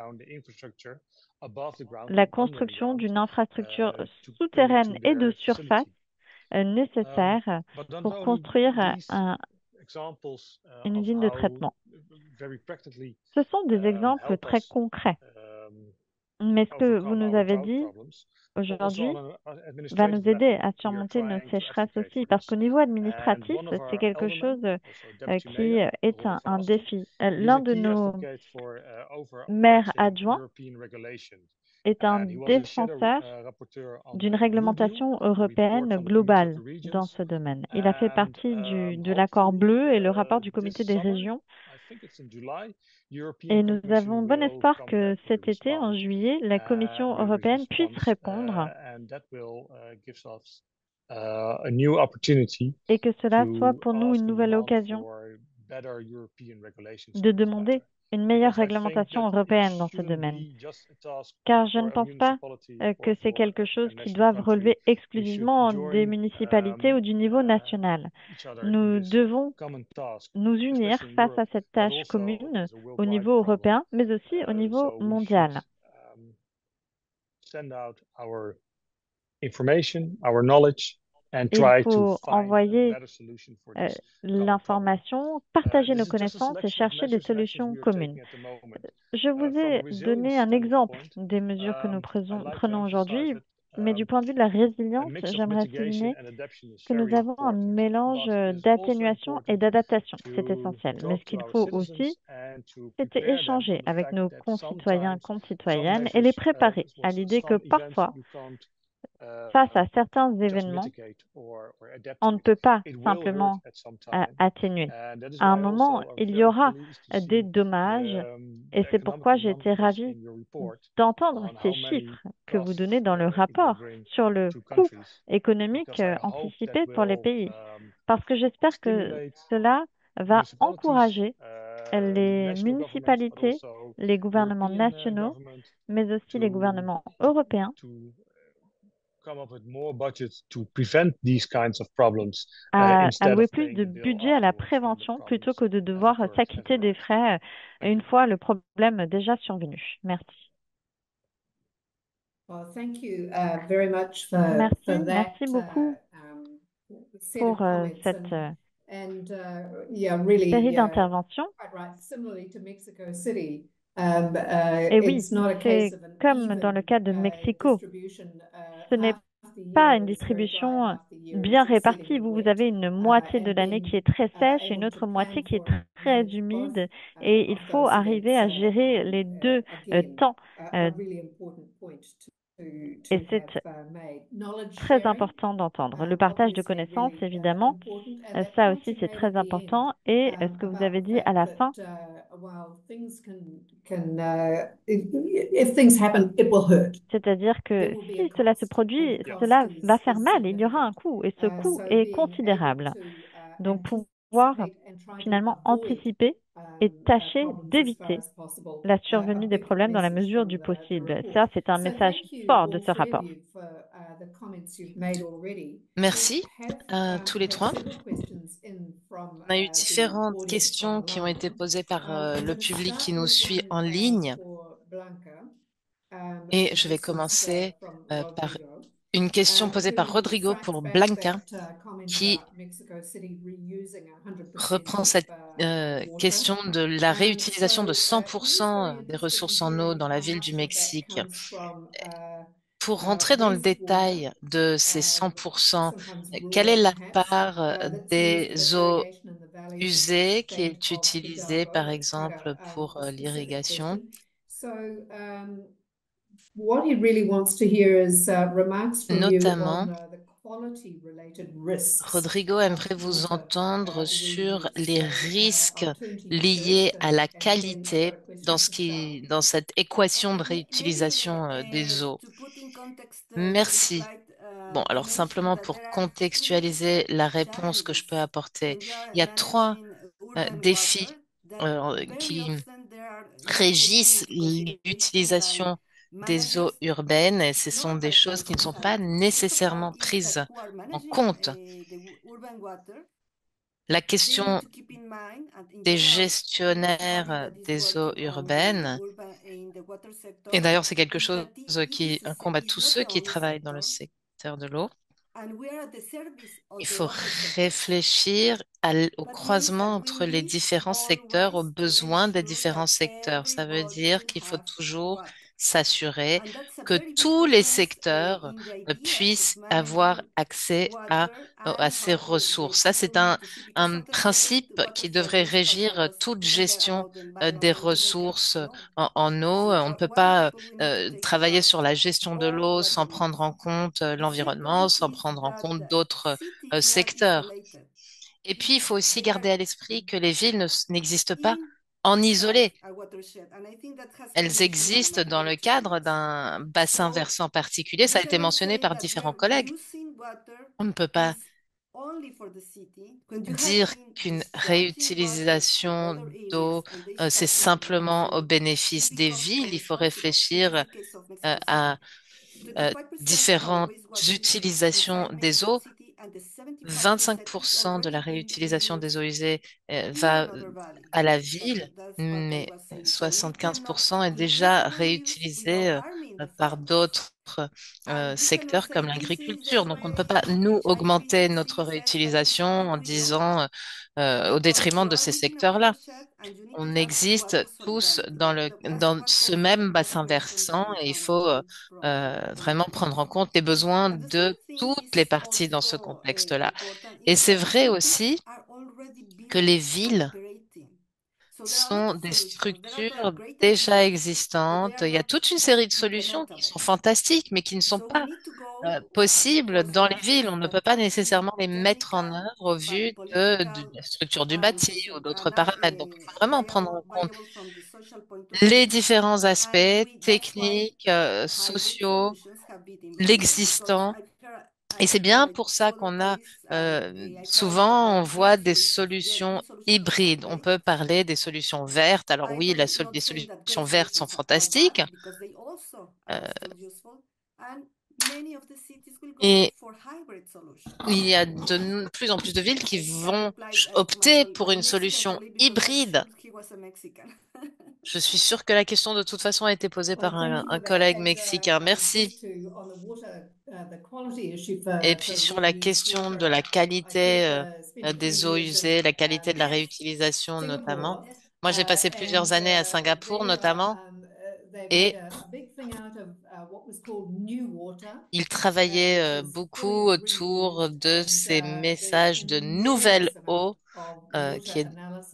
la construction d'une infrastructure souterraine et de surface nécessaire pour construire une usine de traitement. Ce sont des exemples très concrets. Mais ce que vous nous avez dit aujourd'hui va nous aider à surmonter nos sécheresses aussi, parce qu'au niveau administratif, c'est quelque chose qui est un défi. L'un de nos maires adjoints est un défenseur d'une réglementation européenne globale dans ce domaine. Il a fait partie de l'accord bleu et le rapport du comité des régions. Et nous avons bon espoir que cet été, en juillet, la Commission européenne puisse répondre et que cela soit pour nous une nouvelle occasion de demander une meilleure réglementation européenne dans ce domaine. Car je ne pense pas que c'est quelque chose qui doive relever exclusivement des municipalités ou du niveau national. Nous devons nous unir face à cette tâche commune au niveau européen, mais aussi au niveau mondial. Il faut envoyer l'information, partager nos connaissances et chercher des solutions communes. Je vous ai donné un exemple des mesures que nous prenons aujourd'hui, mais du point de vue de la résilience, j'aimerais souligner que nous avons un mélange d'atténuation et d'adaptation. C'est essentiel. Mais ce qu'il faut aussi, c'est échanger avec nos concitoyens, concitoyennes et les préparer à l'idée que parfois, face à certains événements, on ne peut pas simplement atténuer. À un moment, il y aura des dommages et c'est pourquoi j'ai été ravie d'entendre ces chiffres que vous donnez dans le rapport sur le coût économique anticipé pour les pays. Parce que j'espère que cela va encourager les municipalités, les gouvernements nationaux, mais aussi les gouvernements européens à allouer plus de budget à la prévention plutôt que de devoir s'acquitter des frais une fois le problème déjà survenu. Merci. Merci beaucoup pour cette série d'interventions. Et oui, c'est comme dans le cas de Mexico. Ce n'est pas une distribution bien répartie. Vous avez une moitié de l'année qui est très sèche et une autre moitié qui est très humide. Et il faut arriver à gérer les deux temps. Euh, et c'est très important d'entendre. Le partage de connaissances, évidemment, ça aussi c'est très important. Et ce que vous avez dit à la fin, if things happen, it will hurt. c'est-à-dire que si cela se produit, cela va faire mal. Il y aura un coût et ce coût est considérable. Donc, pouvoir finalement anticiper et tâcher d'éviter la survenue des problèmes dans la mesure du possible. Ça, c'est un message fort de ce rapport. Merci à tous les trois. On a eu différentes questions qui ont été posées par le public qui nous suit en ligne. Et je vais commencer par une question posée par Rodrigo pour Blanca, qui reprend cette question de la réutilisation de 100% des ressources en eau dans la ville du Mexique. Pour rentrer dans le détail de ces 100%, quelle est la part des eaux usées qui est utilisée, par exemple, pour l'irrigation? What he really wants to hear is remarks from you on Notamment, the quality-related risks Rodrigo aimerait vous entendre sur les risques liés à la qualité dans cette équation de réutilisation des eaux. Merci. Bon, alors simplement pour contextualiser la réponse que je peux apporter, il y a trois défis qui régissent l'utilisation des eaux urbaines et ce sont des choses qui ne sont pas nécessairement prises en compte. La question des gestionnaires des eaux urbaines, et d'ailleurs c'est quelque chose qui incombe à tous ceux qui travaillent dans le secteur de l'eau. Il faut réfléchir au croisement entre les différents secteurs, aux besoins des différents secteurs. Ça veut dire qu'il faut toujours s'assurer que tous les secteurs puissent avoir accès à ces ressources. Ça, c'est un principe qui devrait régir toute gestion des ressources en eau. On ne peut pas travailler sur la gestion de l'eau sans prendre en compte l'environnement, sans prendre en compte d'autres secteurs. Et puis, il faut aussi garder à l'esprit que les villes n'existent pas en isolé. Elles existent dans le cadre d'un bassin versant particulier. Ça a été mentionné par différents collègues. On ne peut pas dire qu'une réutilisation d'eau, c'est simplement au bénéfice des villes. Il faut réfléchir à différentes utilisations des eaux. 25% de la réutilisation des eaux usées va à la ville, mais 75% est déjà réutilisé par d'autres secteurs comme l'agriculture. Donc, on ne peut pas, nous, augmenter notre réutilisation en disant au détriment de ces secteurs-là. On existe tous dans ce même bassin versant et il faut vraiment prendre en compte les besoins de toutes les parties dans ce contexte-là. Et c'est vrai aussi que les villes sont des structures déjà existantes. Il y a toute une série de solutions qui sont fantastiques, mais qui ne sont pas possibles dans les villes. On ne peut pas nécessairement les mettre en œuvre au vu de la structure du bâti ou d'autres paramètres. Donc, il faut vraiment prendre en compte les différents aspects techniques, sociaux, l'existant. Et c'est bien pour ça qu'on a souvent, on voit des solutions hybrides. On peut parler des solutions vertes. Alors oui, les solutions vertes sont fantastiques. Et il y a de plus en plus de villes qui vont opter pour une solution hybride. Je suis sûre que la question de toute façon a été posée par un collègue mexicain. Merci. Et puis sur la question de la qualité des eaux usées, la qualité de la réutilisation notamment. Moi, j'ai passé plusieurs années à Singapour notamment et Il travaillait beaucoup autour de ces messages de nouvelle eau, qui est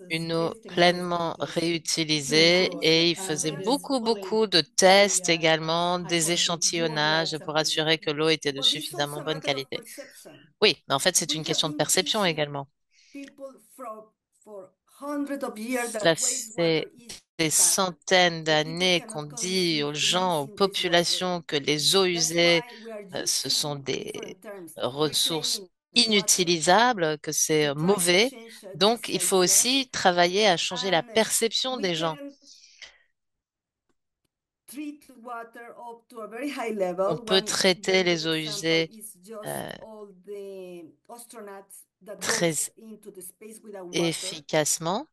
une eau pleinement réutilisée, et il faisait beaucoup de tests également, des échantillonnages pour assurer que l'eau était de But it's suffisamment also a bonne matter of qualité. perception. Oui, mais en fait, c'est We une have question de been perception teaching également. people for hundreds of years that Ça wastewater fait is des bad, centaines but people d'années qu'on cannot dit aux conceive gens, aux using wastewater. populations que les eaux That's usées, why we are ce using sont des different terms, ressources reclaiming water inutilisables, que c'est to try to mauvais. change Donc, this il faut idea. aussi travailler à changer la And perception we des gens. can treat water up to a very high On level. peut One traiter very good les eaux example usées is just euh, all the astronauts that très goes into the space without water, efficacement,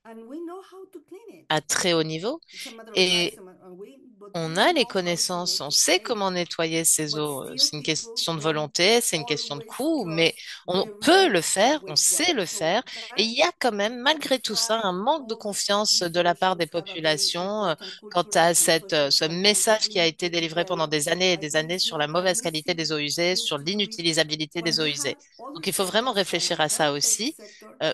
and we know how to clean it. à très haut niveau. It's a matter of Et rice and wheat, but on we a les know how to connaissances, make on it sait safe. comment nettoyer ces But eaux. still, C'est une people question de don't volonté, c'est une question de always coût, mais trust on the peut le results of faire, on sait wastewater. le So faire. Et il y a quand même, malgré that's tout ça, why un manque de all confiance these de la part des solutions have a very populations important quant cultural à and social ce component that message we qui a need été to délivré pendant develop. des années et I des think années it's sur la not an mauvaise qualité easy des eaux usées, thing sur to do it l'inutilisabilité when des eaux you have usées. other Donc il faut vraiment sectors like réfléchir the à ça health tech aussi. sector, Euh,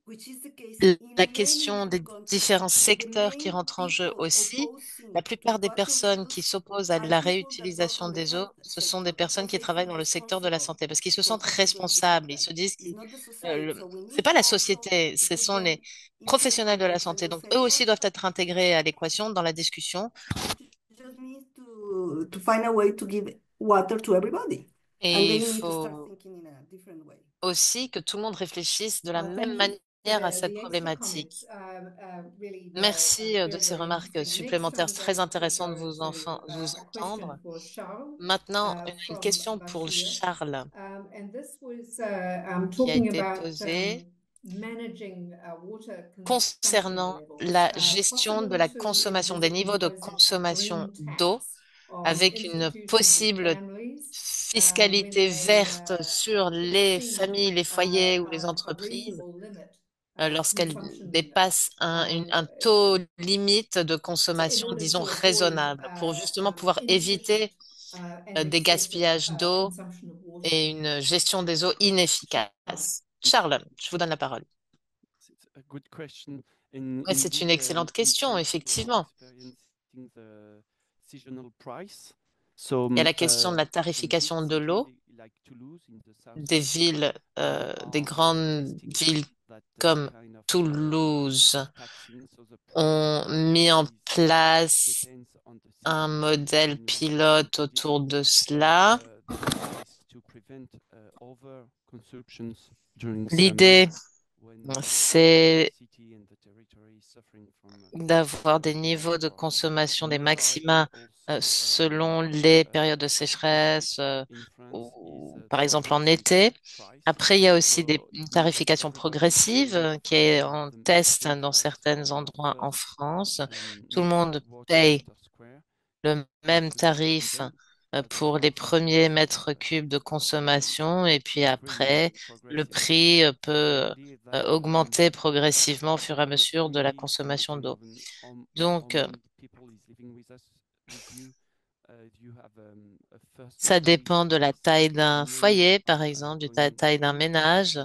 which is the case la in many, question many des countries. différents The secteurs qui main rentrent en jeu people aussi. La opposing to plupart des water personnes qui reuse s'opposent à are la people that work réutilisation on the des eaux, health ce sont des sector personnes because qui they travaillent feel dans le secteur de la responsible santé, parce qu'ils se for sentent particular issue responsables. Ils there. se disent It's qu'ils, not the society, so we c'est need pas la also société, to ce put sont them les into the professionnels de la context. And santé. you Donc say, eux well, aussi doivent être intégrés à l'équation, dans la discussion. you just need to find a way to give water to everybody. And Et il they need to start faut thinking in a different way. aussi que tout le monde réfléchisse de la même Thank you for manière à cette the extra problématique. comments. Really were Merci de very, ces very remarques interesting. Next, supplémentaires I'm très going to intéressantes de go to vous a entendre. question for Charles Maintenant, une from question pour Bashir. Charles And this was qui a talking été about posée managing water consumption concernant levels. la gestion de Possible la to consommation, des envisage niveaux de imposing a consommation green d'eau tax on avec une institutions and possible families when fiscalité they verte sur les exceed familles, les foyers ou les a entreprises reasonable limit lorsqu'elles consumption dépassent un taux limite de in consommation, order disons, to avoid raisonnable, pour justement pouvoir inefficient éviter and des excessive gaspillages d'eau consumption of water. et une gestion des eaux inefficace. Charles, je vous donne la parole. Ouais, c'est une excellente question, effectivement. Il y a la question de la tarification de l'eau. Des villes, des grandes villes comme Toulouse ont mis en place un modèle pilote autour de cela. L'idée, c'est d'avoir des niveaux de consommation, des maxima selon les périodes de sécheresse, ou, par exemple en été. Après, il y a aussi une tarification progressive qui est en test dans certains endroits en France. Tout le monde paye le même tarif pour les premiers mètres cubes de consommation et puis après, le prix peut augmenter progressivement au fur et à mesure de la consommation d'eau. Donc, ça dépend de la taille d'un foyer, par exemple, de la taille d'un ménage.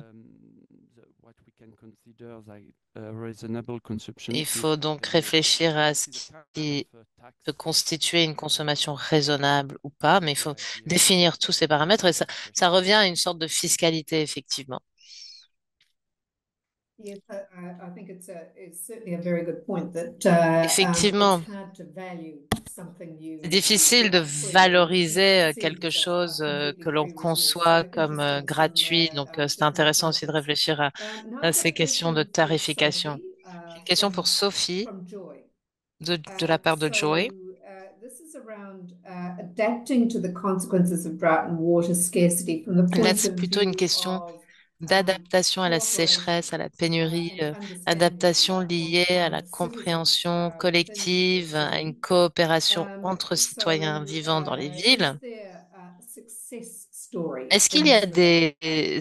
Il faut donc réfléchir à ce qui peut constituer une consommation raisonnable ou pas, mais il faut définir tous ces paramètres et ça revient à une sorte de fiscalité, effectivement. Yes, I think it's certainly a very good point that Effectivement, it's hard to value something you c'est difficile de get free or valoriser quelque seems chose completely que l'on free resource. So conçoit comme interesting, some gratuit. Donc, c'est different intéressant aussi de approaches. réfléchir Now à I've got ces a questions de question for tarification. Sophie Une question pour Sophie from Joy. de la part de So Joey. this is around adapting to the consequences of drought and water scarcity from the Là, point c'est of plutôt une view question of d'adaptation à la sécheresse, cooperation à la pénurie, and understanding adaptation on liée à la climate citizens compréhension within the collective, à une city. coopération entre citoyens So vivant dans les is villes. there success Est-ce qu'il y a des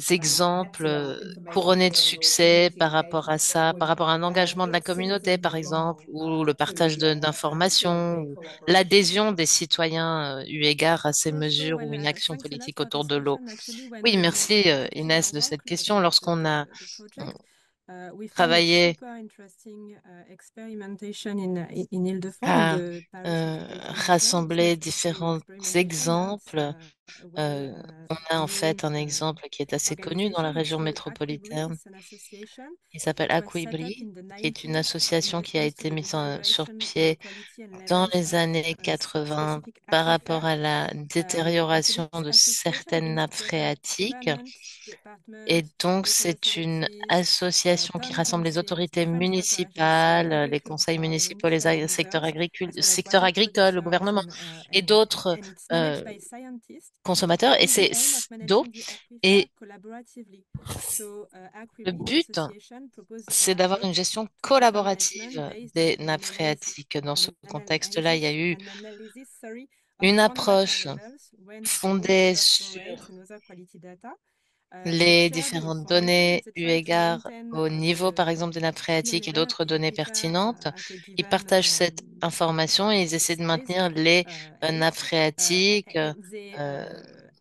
exemples couronnés de succès par rapport à ça, par rapport à un engagement de la communauté, par exemple, ou le partage d'informations, ou l'adhésion des citoyens eu égard à ces mesures ou une action Thanks, Inès, politique for autour this de l'eau? question. Actually, when Oui, we merci conducted Inès our de cette work, question. Lorsqu'on a the project, we found a travaillé super interesting experimentation in Ile-de-France, in à the Paris Metropolitan Area. It's rassembler not actually an différents experimentation, but exemples. a Euh, on a en fait well-known un exemple qui est assez connu dans la organization. It's région called Aquibri. métropolitaine. It's an association Il s'appelle that was set up Aquibri, in the qui est une 90s in association qui a response to été the mise sur deterioration of pied quality and dans levels les années of 80 specific par rapport aquifers. à la Actually, détérioration this de association certaines brings nappes together phréatiques. government, Et departments, donc, local c'est une authorities, association qui town rassemble les councils, autorités different cooperations, municipales, les conseils agricultural and municipaux, les industrial secteurs users, as well as secteurs water agricoles, le producers, gouvernement et d'autres and it's euh, managed by scientists consommateurs. Et with the c'est aim of d'eau. managing the aquifer Et collaboratively. So, le Aquibri, the but, association, propose c'est an d'avoir une approach gestion to water management collaborative based des on nappes phréatiques. Dans ce contexte-là, il y a eu an analysis, sorry, of une groundwater approche levels, rainfall, fondée evapotable rates, sur and other quality data. They les share the différentes information and données they eu try to égard maintain au niveau, par exemple, des nappes sea phréatiques et level at d'autres the données aquifer pertinentes. at a Ils given partagent cette information et ils essaient de space maintenir les age, nappes phréatiques and they euh,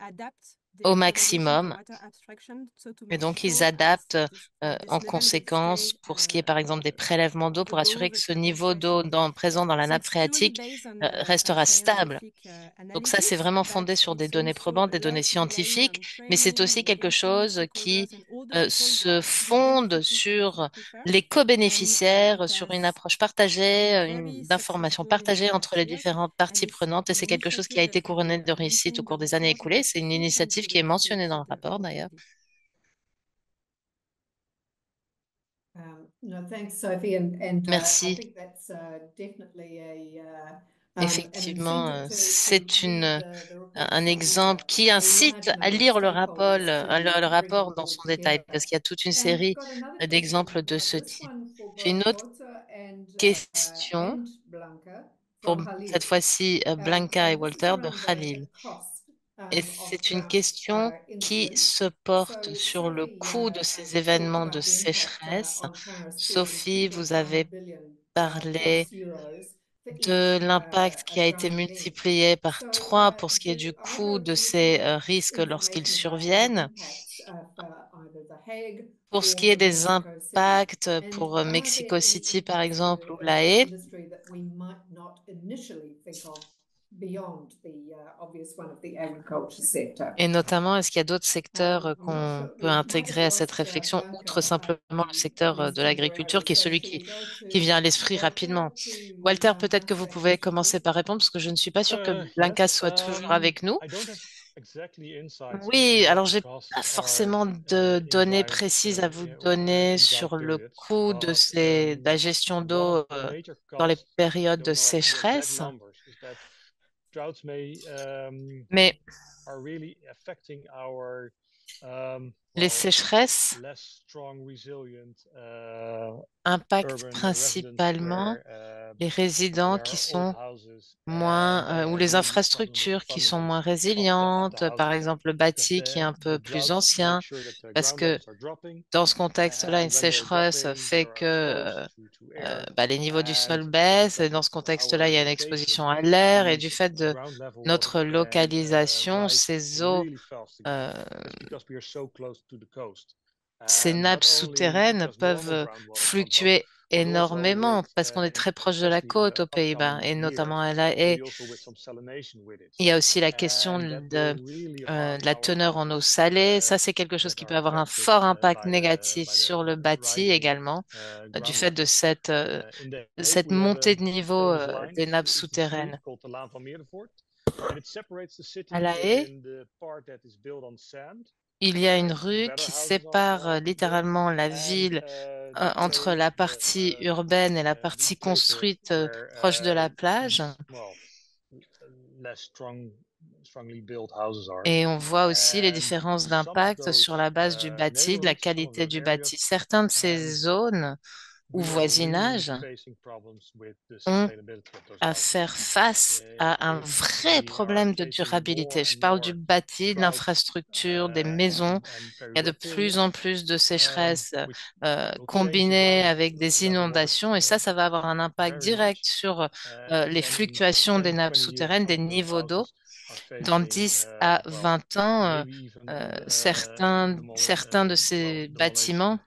adapt au their evaluation for maximum. water abstraction, so to Et make donc, ils sure at adaptent this en level they conséquence stay pour ce qui est, par exemple, des prélèvements d'eau pour assurer above que a ce certain niveau d'eau threshold. présent dans la So nappe it's purely phréatique based on restera stable. scientific Donc ça, c'est analysis, vraiment but fondé sur des it's données also probantes, a des données lot relying scientifiques, on mais c'est training, aussi quelque engaging chose stakeholders qui and all the people se that will fonde benefit from this sur aquifer. les And co-bénéficiaires, it sur une has approche partagée, been very d'informations successful in the partagées past entre les years. différentes And parties it's prenantes, et an c'est quelque chose qui initiative a that été we couronné de réussite mention au in the cours des années report and écoulées. that C'est une fit initiative into qui est mentionnée dans to le rapport, the d'ailleurs. objective. No, thanks, Sophie, and I Merci. think that's definitely an Effectivement, incentive to c'est read the report un so with exemple qui a large incite à number of lire stakeholders le to bring the rapport dans board son détail, together. parce qu'il y a toute une And série got another d'exemples question, de ce this type. one for J'ai une both autre Walter question and Blanca pour from cette Khalil. fois-ci Blanca et And this is Walter de around the Khalil. cost Et of c'est une drought question qui incidents. se porte So sur le Sophie coût de ces talked événements de about the impact sécheresse. on Paris being Sophie, vous 2.5 avez billion parlé plus euros for de each l'impact qui a été drought event. multiplié par So, 3 pour ce qui est du are coût there de any ces public risques lorsqu'ils information about the surviennent. impacts for either The Hague Pour ce qui or est for des Mexico City? impacts And pour are there Mexico any City, par impacts to exemple, ou La Haye, industry that we might not initially think of beyond the obvious one of the agriculture sector? et notamment, est-ce qu'il y a d'autres secteurs I'm not qu'on sure. peut We might intégrer have à cette lost réflexion, outre Blanca simplement le secteur an de instant or l'agriculture, other. qui est So celui shall we go qui vient to à l'esprit Walter rapidement. to Walter, peut-être que answer vous that pouvez question, commencer please? par répondre, parce que je ne suis pas sûre que Blanca Yes, soit toujours avec nous. I don't have exactly insights Oui, in what alors the j'ai pas costs are forcément de in données drought précises à vous donner in drought sur le periods, coût de but de la gestion one of d'eau the major dans les costs, I périodes de don't know the exact sécheresse. numbers, is that droughts may Mais are really affecting our les well, sécheresses less strong, resilient impactent urban residents principalement where les résidents there qui are old sont houses and moins, ou les really infrastructures qui sont vulnerable moins of the résilientes, par houses exemple le because bâti qui est un the peu plus droughts make ancien, sure that the parce ground que levels are dropping, dans ce contexte-là, une and when they're sécheresse dropping fait they are que exposed to air, les niveaux du and sol baissent, et dans ce because of contexte-là, our il y a une location exposition à l'air, et du means fait the de ground level water notre can localisation, rise ces eaux, really fast again. euh, That's because we are so close to the coast, ces and nappes not only souterraines because normal peuvent groundwater comes up, fluctuer but also énormément with parce qu'on est très proche de la especially in côte the aux Pays-Bas, upcoming et notamment years, à La Haye. maybe also with some salination with it, Il y a aussi la question and that will really harm de la our teneur en eau houses salée. Ça, c'est quelque chose that qui are peut avoir un affected fort impact négatif by sur the le bâti rising également, du ground fait de levels. In The Hague, cette we have montée de a niveau famous line. des nappes It's a street souterraines. called the Laan van Meerdervoort, and it separates the À city La Haye, in the part that is built on sand, il y a une where the rue better qui houses sépare are built, littéralement la and ville the entre la place, partie urbaine et la the partie places construite where proche de la plage. these less strongly built houses are. Et on voit aussi les And différences some of d'impact sur those la base du bâti, de la neighborhoods, some of qualité those du bâti. areas Certains de ces zones ou voisinage ont à faire face à un vrai problème de durabilité. Je parle du bâti, de l'infrastructure, des maisons. Il y a de plus en plus de sécheresse combinée avec des inondations et ça va avoir un impact direct sur les fluctuations des nappes souterraines, des niveaux d'eau. Dans 10 à 20 ans, certains de ces bâtiments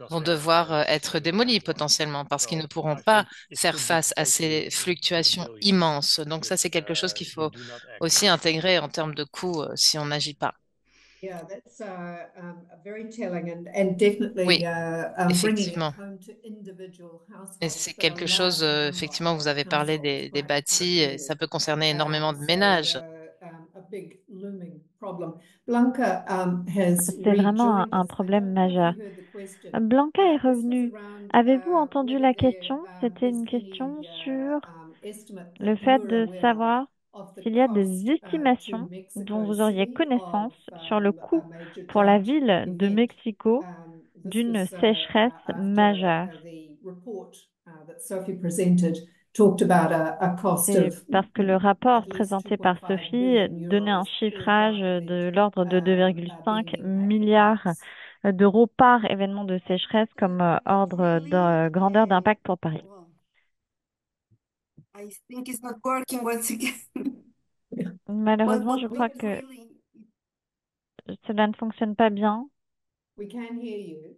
vont devoir être démolis potentiellement parce qu'ils ne pourront pas faire face à ces fluctuations immenses. Donc ça, c'est quelque chose qu'il faut aussi intégrer en termes de coûts si on n'agit pas. Yeah, that's very telling and definitely Oui, bringing it effectivement. home to individual Et households c'est that are quelque chose, larger than effectivement, vous avez parlé households, des right? bâtis, et ça peut concerner énormément de So ménages. a big looming problem. Blanca has C'est vraiment rejoined un us. I problème don't know if majeur. you heard the question. Blanca est This was revenue. around Avez-vous entendu whether la there question? C'était is une any question sur estimate le that fait you're de aware savoir of the s'il y a des cost to estimations dont Mexico vous auriez City connaissance of sur le a coût major pour la drought ville de event. Mexico This d'une was sécheresse after majeure. the report that Sophie presented talked about a cost C'est of parce que le at rapport least présenté par 2.5 Sophie billion donnait un euros per chiffrage drought de event l'ordre de being 2,5 impacted by milliards this. d'euros par événement de sécheresse comme ordre de grandeur d'impact pour Paris. Well, I think it's not working once again. Malheureusement, je What crois is que really cela ne fonctionne pas bien. We can hear you.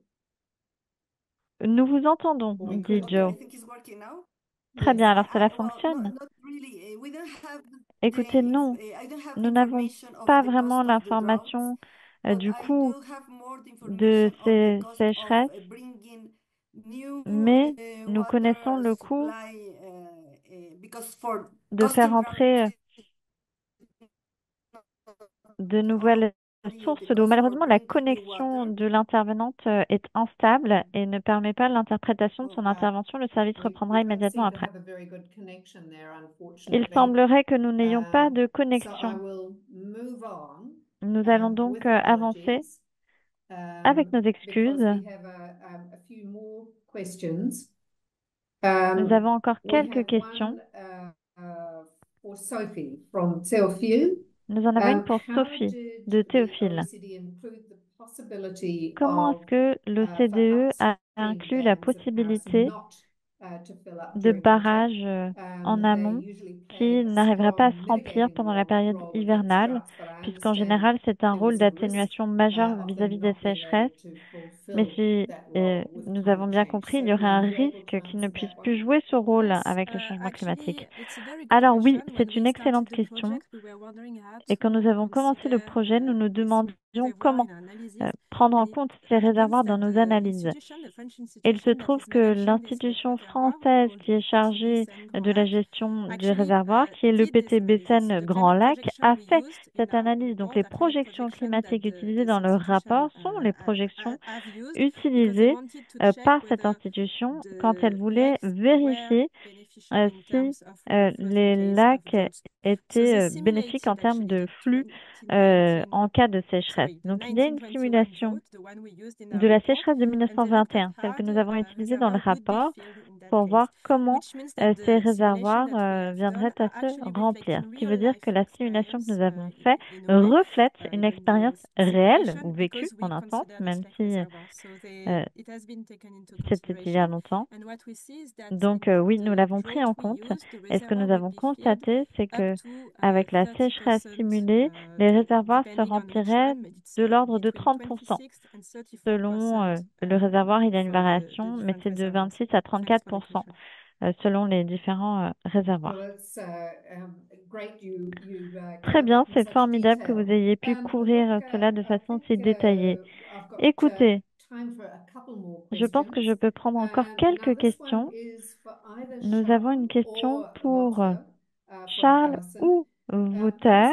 Nous vous entendons, We dit could okay? I Joe. think it's working now. Très bien, Yes. alors cela Well, fonctionne. not really. We don't have Écoutez, non, I don't have the nous n'avons information of pas the vraiment cost of the droughts, l'information but du I coût do have more the de information of the ces cost of sécheresses, bringing new mais nous connaissons water le coût supply because for de faire costing drought entrer de nouvelles only the sources d'eau. cost for Malheureusement, la drinking connexion water. de l'intervenante est instable et ne permet pas l'interprétation de son Oh, intervention. Le service reprendra we don't immédiatement seem to après. have a very good connection there, Il unfortunately. semblerait que nous n'ayons pas de So I connexion. will move on Nous allons donc with avancer apologies avec nos because excuses. we have a few more questions. Nous avons encore We quelques have questions. for Sophie from Théophile. Nous en avons une pour How Sophie did de the Théophile. OECD include the possibility Comment of est-ce que for l'OCDE a upstream inclus la dams and house possibilité not to fill up de during winter? barrages en They're amont usually qui playing a n'arriveraient pas à strong se remplir mitigating pendant la période role against hivernale, droughts, but I puisqu'en understand général, c'est un there rôle was a risk d'atténuation majeur of them vis-à-vis des not being sécheresses. able to Mais fulfill si that role with nous avons climate bien change. compris, il y Sophie, aurait un are you able risque to qu'ils ne answer puissent that plus one? jouer ce rôle Yes, avec le changement climatique. actually, it's a very good Alors oui, question. When c'est une we started excellente the question. project, we were wondering Et quand nous avons commencé le projet, nous nous demandions comment prendre en compte ces réservoirs dans nos analyses. Et il se trouve que l'institution française qui est chargée de la gestion du réservoir, qui est le PTB Seine Grand Lac, a fait cette analyse. Donc les projections climatiques utilisées dans le rapport sont les projections utilisées par cette institution quand elle voulait vérifier si les lacs étaient bénéfiques en termes de flux en cas de sécheresse. Donc, il y a une simulation de la sécheresse de 1921, celle que nous avons utilisée dans le rapport, pour voir comment ces réservoirs viendraient à se remplir. Ce qui veut dire que la simulation que nous avons faite reflète une expérience réelle ou vécue en un sens, même si c'était il y a longtemps. Donc oui, nous l'avons pris en compte. Et ce que nous avons constaté, c'est que avec la sécheresse simulée, les réservoirs se rempliraient de l'ordre de 30%. Selon le réservoir, il y a une variation, mais c'est de 26 à 34% selon les différents réservoirs. Très bien, c'est formidable que vous ayez pu couvrir cela de façon si détaillée. Écoutez, je pense que je peux prendre encore quelques questions. Nous avons une question pour Charles ou Wouter.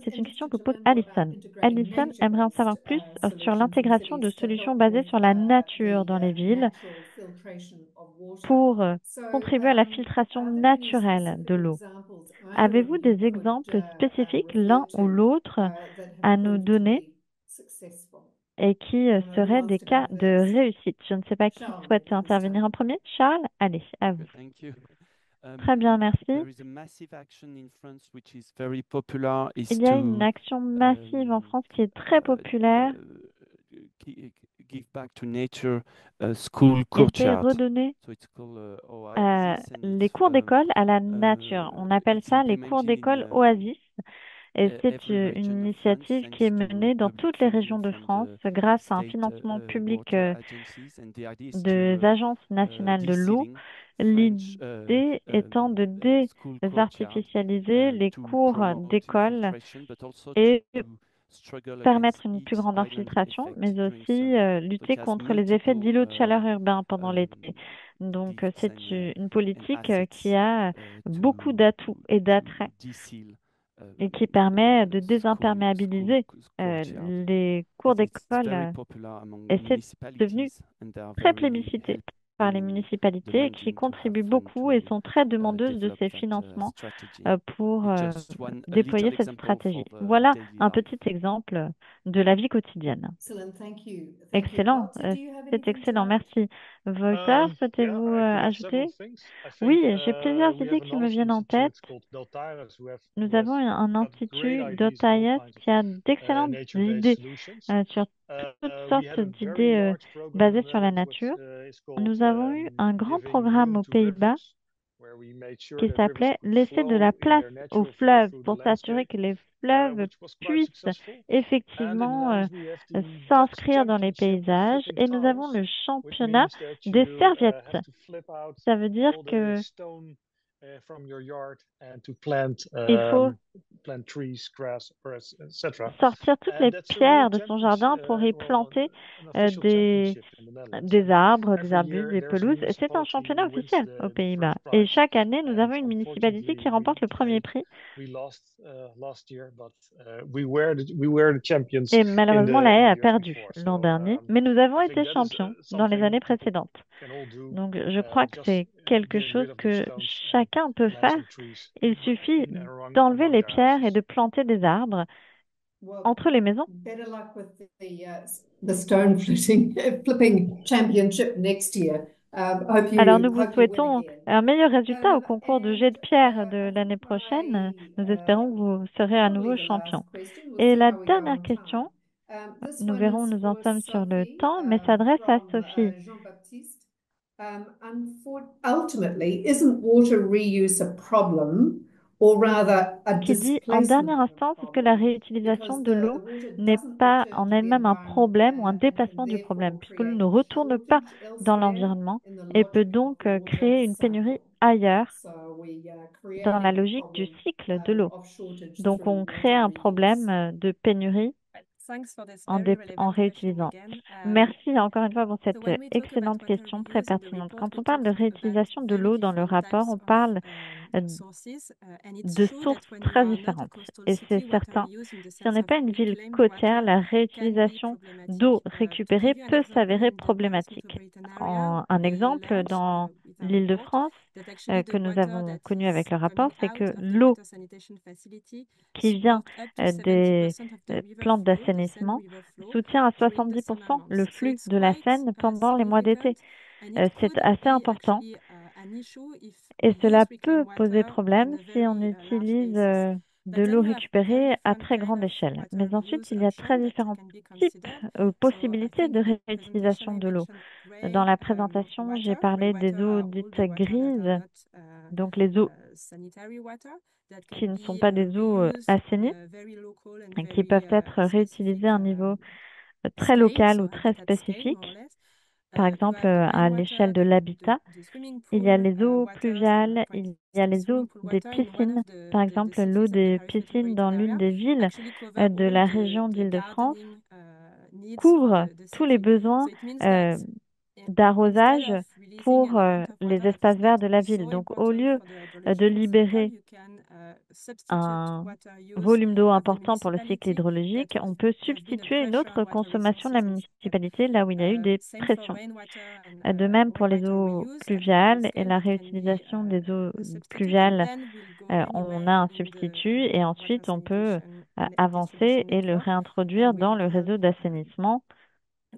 C'est une question que pose Alison. Alison aimerait en savoir plus sur l'intégration de solutions basées sur la nature dans les villes pour contribuer à la filtration naturelle de l'eau. Avez-vous des exemples spécifiques, l'un ou l'autre, à nous donner? et qui seraient des cas de réussite. Je ne sais pas qui souhaite intervenir en premier. Charles, allez, à vous. Très bien, merci. Il y a une action massive en France qui est très populaire give back to nature et school c'est courtyard. redonner So it's called Oasis les and cours d'école à la nature. On appelle it's ça les cours implemented d'école in Oasis. Et c'est every une region of France initiative qui est thanks to menée dans public toutes les funding régions de from France the grâce à un state financement public water agencies. And the idea is des to agences nationales de l'eau. de-sealing French L'idée étant de school courtyard désartificialiser les to cours promote d'école infiltration, but also et to struggle permettre against une plus heat grande island infiltration, effect mais during aussi summer. So lutter it has contre les effets multiple d'îlots de chaleur urbains pendant l'été. Donc, c'est gifts une and politique qui assets a beaucoup to d'atouts et d'attraits de-seal et qui permet de school désimperméabiliser courtyard. les cours And it's d'école very popular among et c'est devenu municipalities and they are très very plébiscité par les helping municipalités qui demanding to have contribuent fund beaucoup et to sont très demandeuses de develop ces that financements strategy. pour It's just one a déployer little cette example stratégie. for the Voilà daily un life. petit exemple de la vie quotidienne. Excellent, thank you. Thank you. Excellent, Walter, do you have c'est anything to excellent, add? merci. Walter, souhaitez-vous Yeah, I actually have ajouter? several things. I Oui, think j'ai plusieurs we idées have qui me another viennent en tête. institute called Deltares Nous who avons has un got great institut ideas on all d'OTAIS kinds of qui a d'excellentes nature-based idées solutions. sur toutes We sortes had a very d'idées large program basées in the sur la Netherlands, which nature. is called Nous avons eu un grand Giving programme Room aux to Pays-Bas Rivers, where we made sure qui that rivers s'appelait could Laisser de flow la in place their aux natural flow fleuves through the pour s'assurer landscape, que les fleuves which was quite puissent successful. And in the effectivement Netherlands, we have the Dutch s'inscrire dans les Championship of paysages. flipping Et nous avons tiles, le which championnat means that des you serviettes. have to flip out Ça veut dire all the que stone from your yard and to plant il faut plant trees, grass, or etc. sortir toutes And les that's a real pierres de son championship, jardin pour y planter an official des championship in the Netherlands. des arbres, des Every arbustes, year des there's a pelouses. Et c'est un municipality championnat who wins officiel aux the Pays-Bas. first Et prize. chaque année, nous And avons une municipalité qui remporte le premier prix. we lost last year, but we were the champions Et malheureusement, la in Haye the a years perdu before. l'an So dernier, mais nous avons I été think that is champions dans les something années people précédentes. can all do. Donc, je crois que Just c'est quelque getting chose rid of the que stones and chacun peut plant faire. some trees Il suffit in and around d'enlever among les their pierres et houses. de planter des arbres Well, entre les maisons. better luck with the stone flipping championship next year. Alors, nous vous Hope you win souhaitons again. un meilleur résultat au concours de jet de pierre And de I l'année think prochaine. Nous my espérons que vous serez à nouveau probably the champion. last question. We'll Et see la how we go dernière on question, time. This nous one verrons où is nous en for sommes sur le Sophie temps, mais s'adresse à from Sophie. Jean-Baptiste. Ultimately, isn't water reuse a problem, or rather a Qui dit en displacement dernière of a instance, est-ce que la problem? réutilisation Because de the l'eau water n'est doesn't pas return en to the elle-même un environment problème ou un and can déplacement du problème, therefore puisque l'eau create ne retourne pas shortage dans elsewhere l'environnement in the et peut logic of donc the water créer une pénurie cycle? ailleurs So we dans la creating a logique du problem cycle de l'eau. of shortage Donc, through on crée water un reuse. problème de pénurie Thanks for this en, very en relevant question réutilisant. again. Merci encore une fois pour cette So when we talk excellente about water question très reuse in the pertinente. report, Quand we on parle de talk about réutilisation de very l'eau dans le different rapport, types on of parle sources, and it's de true sources that when you très are not a différentes. coastal Et c'est city, water certain, reuse in the si on sense n'est of pas une ville reclaimed côtière, water la can be réutilisation problematic. d'eau To give récupérée you an peut example, s'avérer in the Paris problématique. metropolitan area, Un we exemple learned dans with our l'île de report France that actually que the nous water avons that connu is avec le rapport, coming c'est out que of the l'eau water sanitation facility qui vient support up to des 70% of the river plantes flow, the Seine d'assainissement river flow, soutient à during the 70% summer le months. So flux it's de la quite Seine pendant les mois d'été. significant, and it C'est could assez be important actually an issue if et we cela use peut reclaimed poser water problème on a si on very large utilise basis. de But l'eau then you have very récupérée à different très kind grande of échelle. water Mais ensuite, reuse il y a très option that différents can be types, considered. So I possibilités think de in the presentation réutilisation I de l'eau. mentioned Dans la grey présentation, j'ai water. parlé Grey des water eaux are all dites the water that are grises, not donc les eaux sanitary water that qui can ne sont be pas des eaux reused on assainies a very local and et qui very peuvent être réutilisées à un specific niveau très scale, local so ou très habitat scale more spécifique. or less. Par You exemple, have the à l'échelle rainwater, de l'habitat, the swimming il y a pool les eaux waters, pluviales, il y a les swimming eaux pool des water in one piscines. of Par the exemple, l'eau cities of the des Paris piscines dans metropolitan l'une area des villes actually cover de all la région the d'Île-de-France gardening needs for couvre the tous les city. besoins So it means that instead d'arrosage of releasing pour an amount of les water that espaces is not verts de la ville. so Donc, au important lieu for the de hydrological cycle, libérer you can substitute un water use volume d'eau of the important pour le cycle municipality that hydraulique, on peut there has been a substituer une pressure autre on water consommation de la resources instead. municipalité là où il y a eu des Same for pressions. rainwater De and même pour les rainwater eaux reuse at a local pluviales et scale la that can be réutilisation des eaux a substitute, and pluviales, then we'll go on anyway a un in substitut et the ensuite water on peut sanitation avancer distribution et le network, and réintroduire dans we'll le réseau build d'assainissement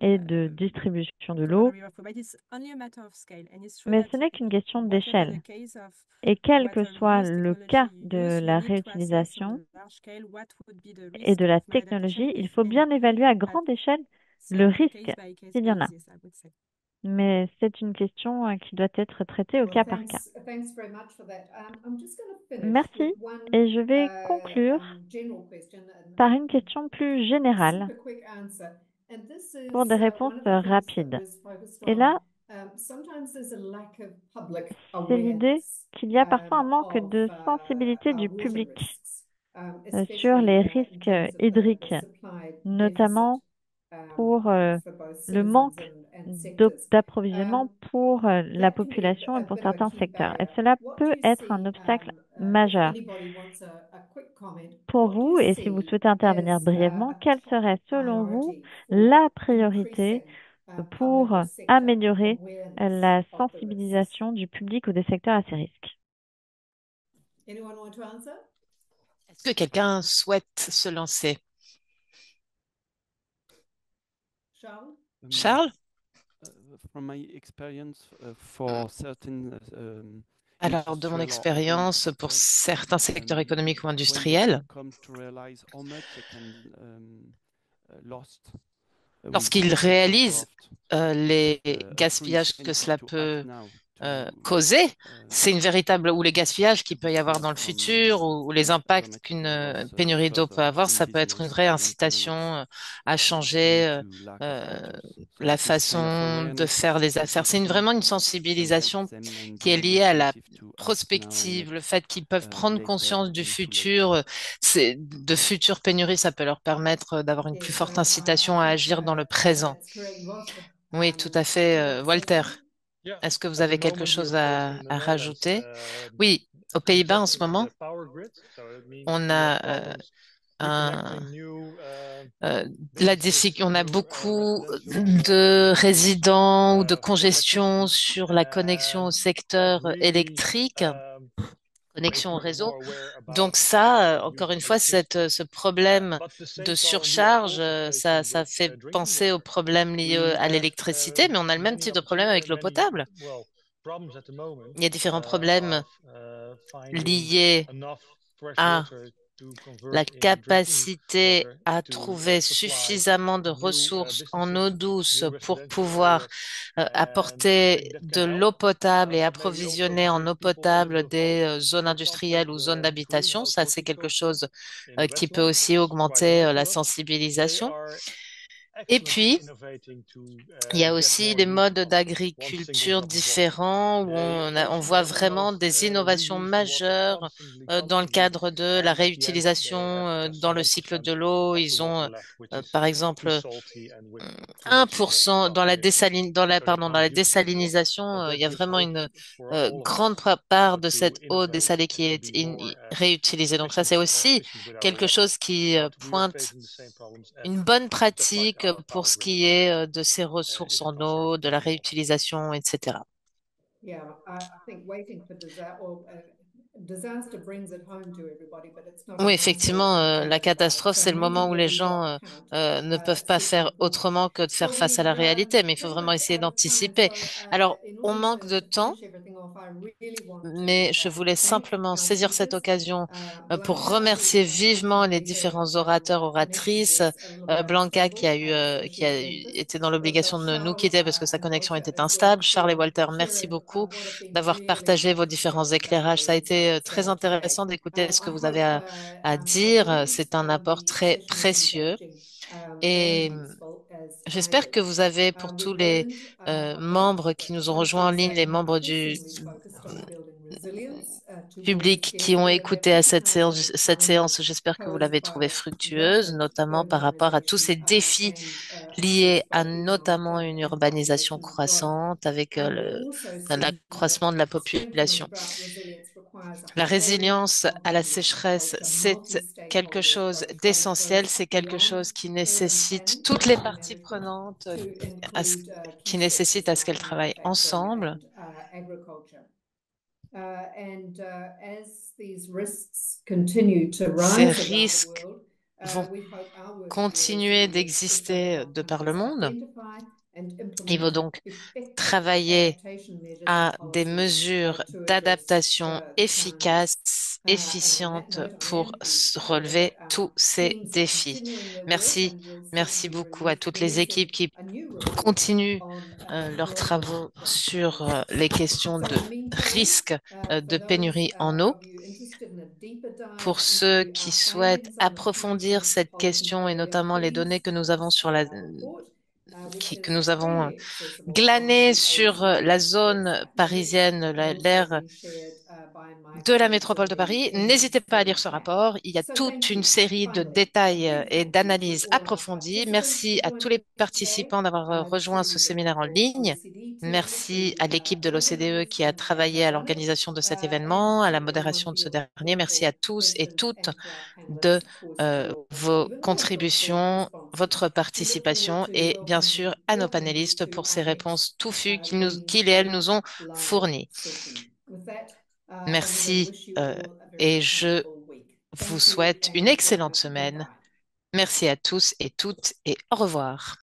et de distribution de to l'eau, the river flow, but it's only a matter of scale. And it's true mais that ce n'est qu'une question whatever d'échelle. the case of Et quel que whatever soit reuse le technology cas you de use, la you need to assess on réutilisation a large scale what would be the et risk de la of maladaptation, technologie, il if faut any. bien évaluer à But grande échelle it's le a risque, case-by-case s'il y en a. basis, I would say. Mais c'est une question qui doit être traitée au Well, cas par cas. thanks very much for that. I'm just going to finish Merci. with one Et je vais conclure general question par une question plus générale super quick answer. And this is pour des réponses one of the things that rapides. was focused Et on. là, Sometimes there's a lack of public c'est l'idée awareness qu'il y a parfois un manque de sensibilité du water public risks, sur especially les in risques terms of the hydriques, supply notamment pour for both le citizens manque and sectors. d'approvisionnement pour la That can be population et a pour bit of a certains key secteurs. Et barrier. cela What do peut you être un see, obstacle if majeur. anybody wants a quick comment, Pour what do vous, you et si vous see souhaitez intervenir as brièvement, a quelle top serait selon vous priority la for priorité increasing pour public or sector améliorer awareness la of the risks? sensibilisation du public ou des secteurs à ces risques? Anyone want to answer? Est-ce que quelqu'un souhaite se lancer? Charles? Charles? From my experience, for certain Alors, de mon industrial or economic expérience, pour sectors, certains secteurs économiques ou when they industriels, come to realize how much they can lost with lorsqu'ils plastic réalisent craft, les a true gaspillages que incentive cela to peut act now causer, c'est une véritable, ou les gaspillages to qu'il be peut y avoir saved dans le from futur, ou les impacts dramatic qu'une loss pénurie d'eau peut further avoir, in ça peut être une business vraie or in incitation economics à changer due to lack of euh, measures. So la this kind of façon de awareness faire is les affaires. C'est vraiment une can help sensibilisation them and qui est give an liée à la incentive to act now and not prospective, le fait qu'ils peuvent prendre later conscience du being too late. futur, de futures pénuries, ça peut leur permettre d'avoir une plus Yes, forte I incitation à think agir dans le présent. that's correct, Walter. Oui, tout à Would you fait. like to say Walter, something? Yeah, est-ce que vous at the avez quelque moment here, chose of course, in the à Netherlands, rajouter? Oui, aux Pays-Bas en ce congestion of moment, the power grid. So it means on we have a problems un, reconnecting new businesses, on a new beaucoup residential de buildings résidents ou de for congestion electricity. sur la connexion au That secteur really électrique, makes connexion au me réseau. more aware about Donc ça, encore use une of fois, electricity. ce problème But the de same problem we are surcharge, also facing ça with fait drinking penser aux water. problèmes liés We à have l'électricité, mais on a le même type de problème avec l'eau many, potable. well, problems at the moment Il y a différents problèmes of finding liés enough fresh à water to la convert in drinking capacité water à to trouver supply suffisamment de new ressources en eau businesses, douce new pour residential pouvoir areas. And I apporter think that de can help, l'eau potable et but maybe also approvisionner en giving eau people a little potable bit of hope. des zones For example, industrielles ou zones d'habitation. Ça, greenhouse c'est quelque horticulture chose in the qui peut wetlands, aussi it's quite augmenter local to la us. They sensibilisation. are Et excellent in puis, innovating to il y a get aussi more des use modes from one single d'agriculture drop of water. différents où They on also voit learn vraiment about des innovations reuse the water majeures constantly, dans le constantly, cadre de la and at the end réutilisation they have just dans le cycle 1% de l'eau. of the Ils ont, water left, which is par too exemple, salty and with too much un stuff dans la in it, so they pardon, dans can't la use it. désalinisation, But il that y a gives vraiment hope une for all of grande us part de to cette eau innovate dessalée qui and est be more réutilisée. Donc ça, efficient c'est aussi efficient with our quelque water. chose qui But we are pointe facing the same problems as une bonne just like pratique our pour power ce grid qui est de ces is ressources en concerned eau, de at la the moment. réutilisation, etc. Yeah, I think waiting for disaster brings it home to everybody, but it's not Oui, a nice way effectivement, to be la feeling about it. catastrophe, So c'est le moment meeting où the les need gens count, ne peuvent pas super faire important. autrement que de faire Well, face à la we're réalité, mais il faut pretty vraiment much essayer out of time, d'anticiper. so Alors, in on order manque de to temps, finish everything off, I really want to mais je voulais thank simplement our saisir cette speakers. occasion pour Blanca, remercier who vivement les unfortunately différents her orateurs, connection oratrices, was a little bit Blanca qui unstable, a eu, so qui a she's left us. été dans l'obligation But de nous Charles quitter parce que sa and connexion Walter était as well instable. Charles et Walter, merci sharing beaucoup what have been d'avoir really partagé vos great différents éclairages. Ça a valuable été insights très today. intéressant d'écouter ce I que vous avez hope à our dire. audience C'est un found apport the très session précieux. engaging Et and useful as I j'espère did. que vous avez, pour tous We've les learned, I hope, membres qui that nous ont rejoints en ligne, les conferencing membres du increasingly focused on building resilience towards public qui scarce ont water écouté à cette deficits séance, and climate j'espère que vous posed l'avez trouvée by fructueuse, rapid notamment par rapport à tous urbanization ces défis and liés à both economic notamment une and urbanisation population growth. croissante avec We've also seen that l'accroissement de la strengthening population. drought resilience requires a La whole résilience of à la Body sécheresse, agriculture, c'est quelque multi-stakeholder chose approach, one that d'essentiel, goes c'est quelque beyond chose qui urban nécessite planning toutes and les city parties management prenantes, to include qui key sectors nécessitent à ce like qu'elles travaillent manufacturing ensemble. and agriculture. And as these risks continue to Ces rise around the risques world, vont continuer d'exister de par le monde. Il faut donc travailler à des mesures d'adaptation efficaces, efficientes pour relever tous ces défis. Merci, merci beaucoup à toutes les équipes qui continuent leurs travaux sur les questions de risque de pénurie en eau. Pour ceux qui souhaitent approfondir cette question et notamment les données que nous avons que nous avons glanées sur la zone parisienne, l'aire de la métropole de Paris, n'hésitez pas à lire ce rapport. Il y a toute une série de détails et d'analyses approfondies. Merci à tous les participants d'avoir rejoint ce séminaire en ligne. Merci à l'équipe de l'OCDE qui a travaillé à l'organisation de cet événement, à la modération de ce dernier. Merci à tous et toutes de vos contributions, votre participation et bien sûr à nos panélistes pour ces réponses touffues qu'ils et elles nous ont fournies. Merci et je vous souhaite une excellente semaine. Merci à tous et toutes et au revoir.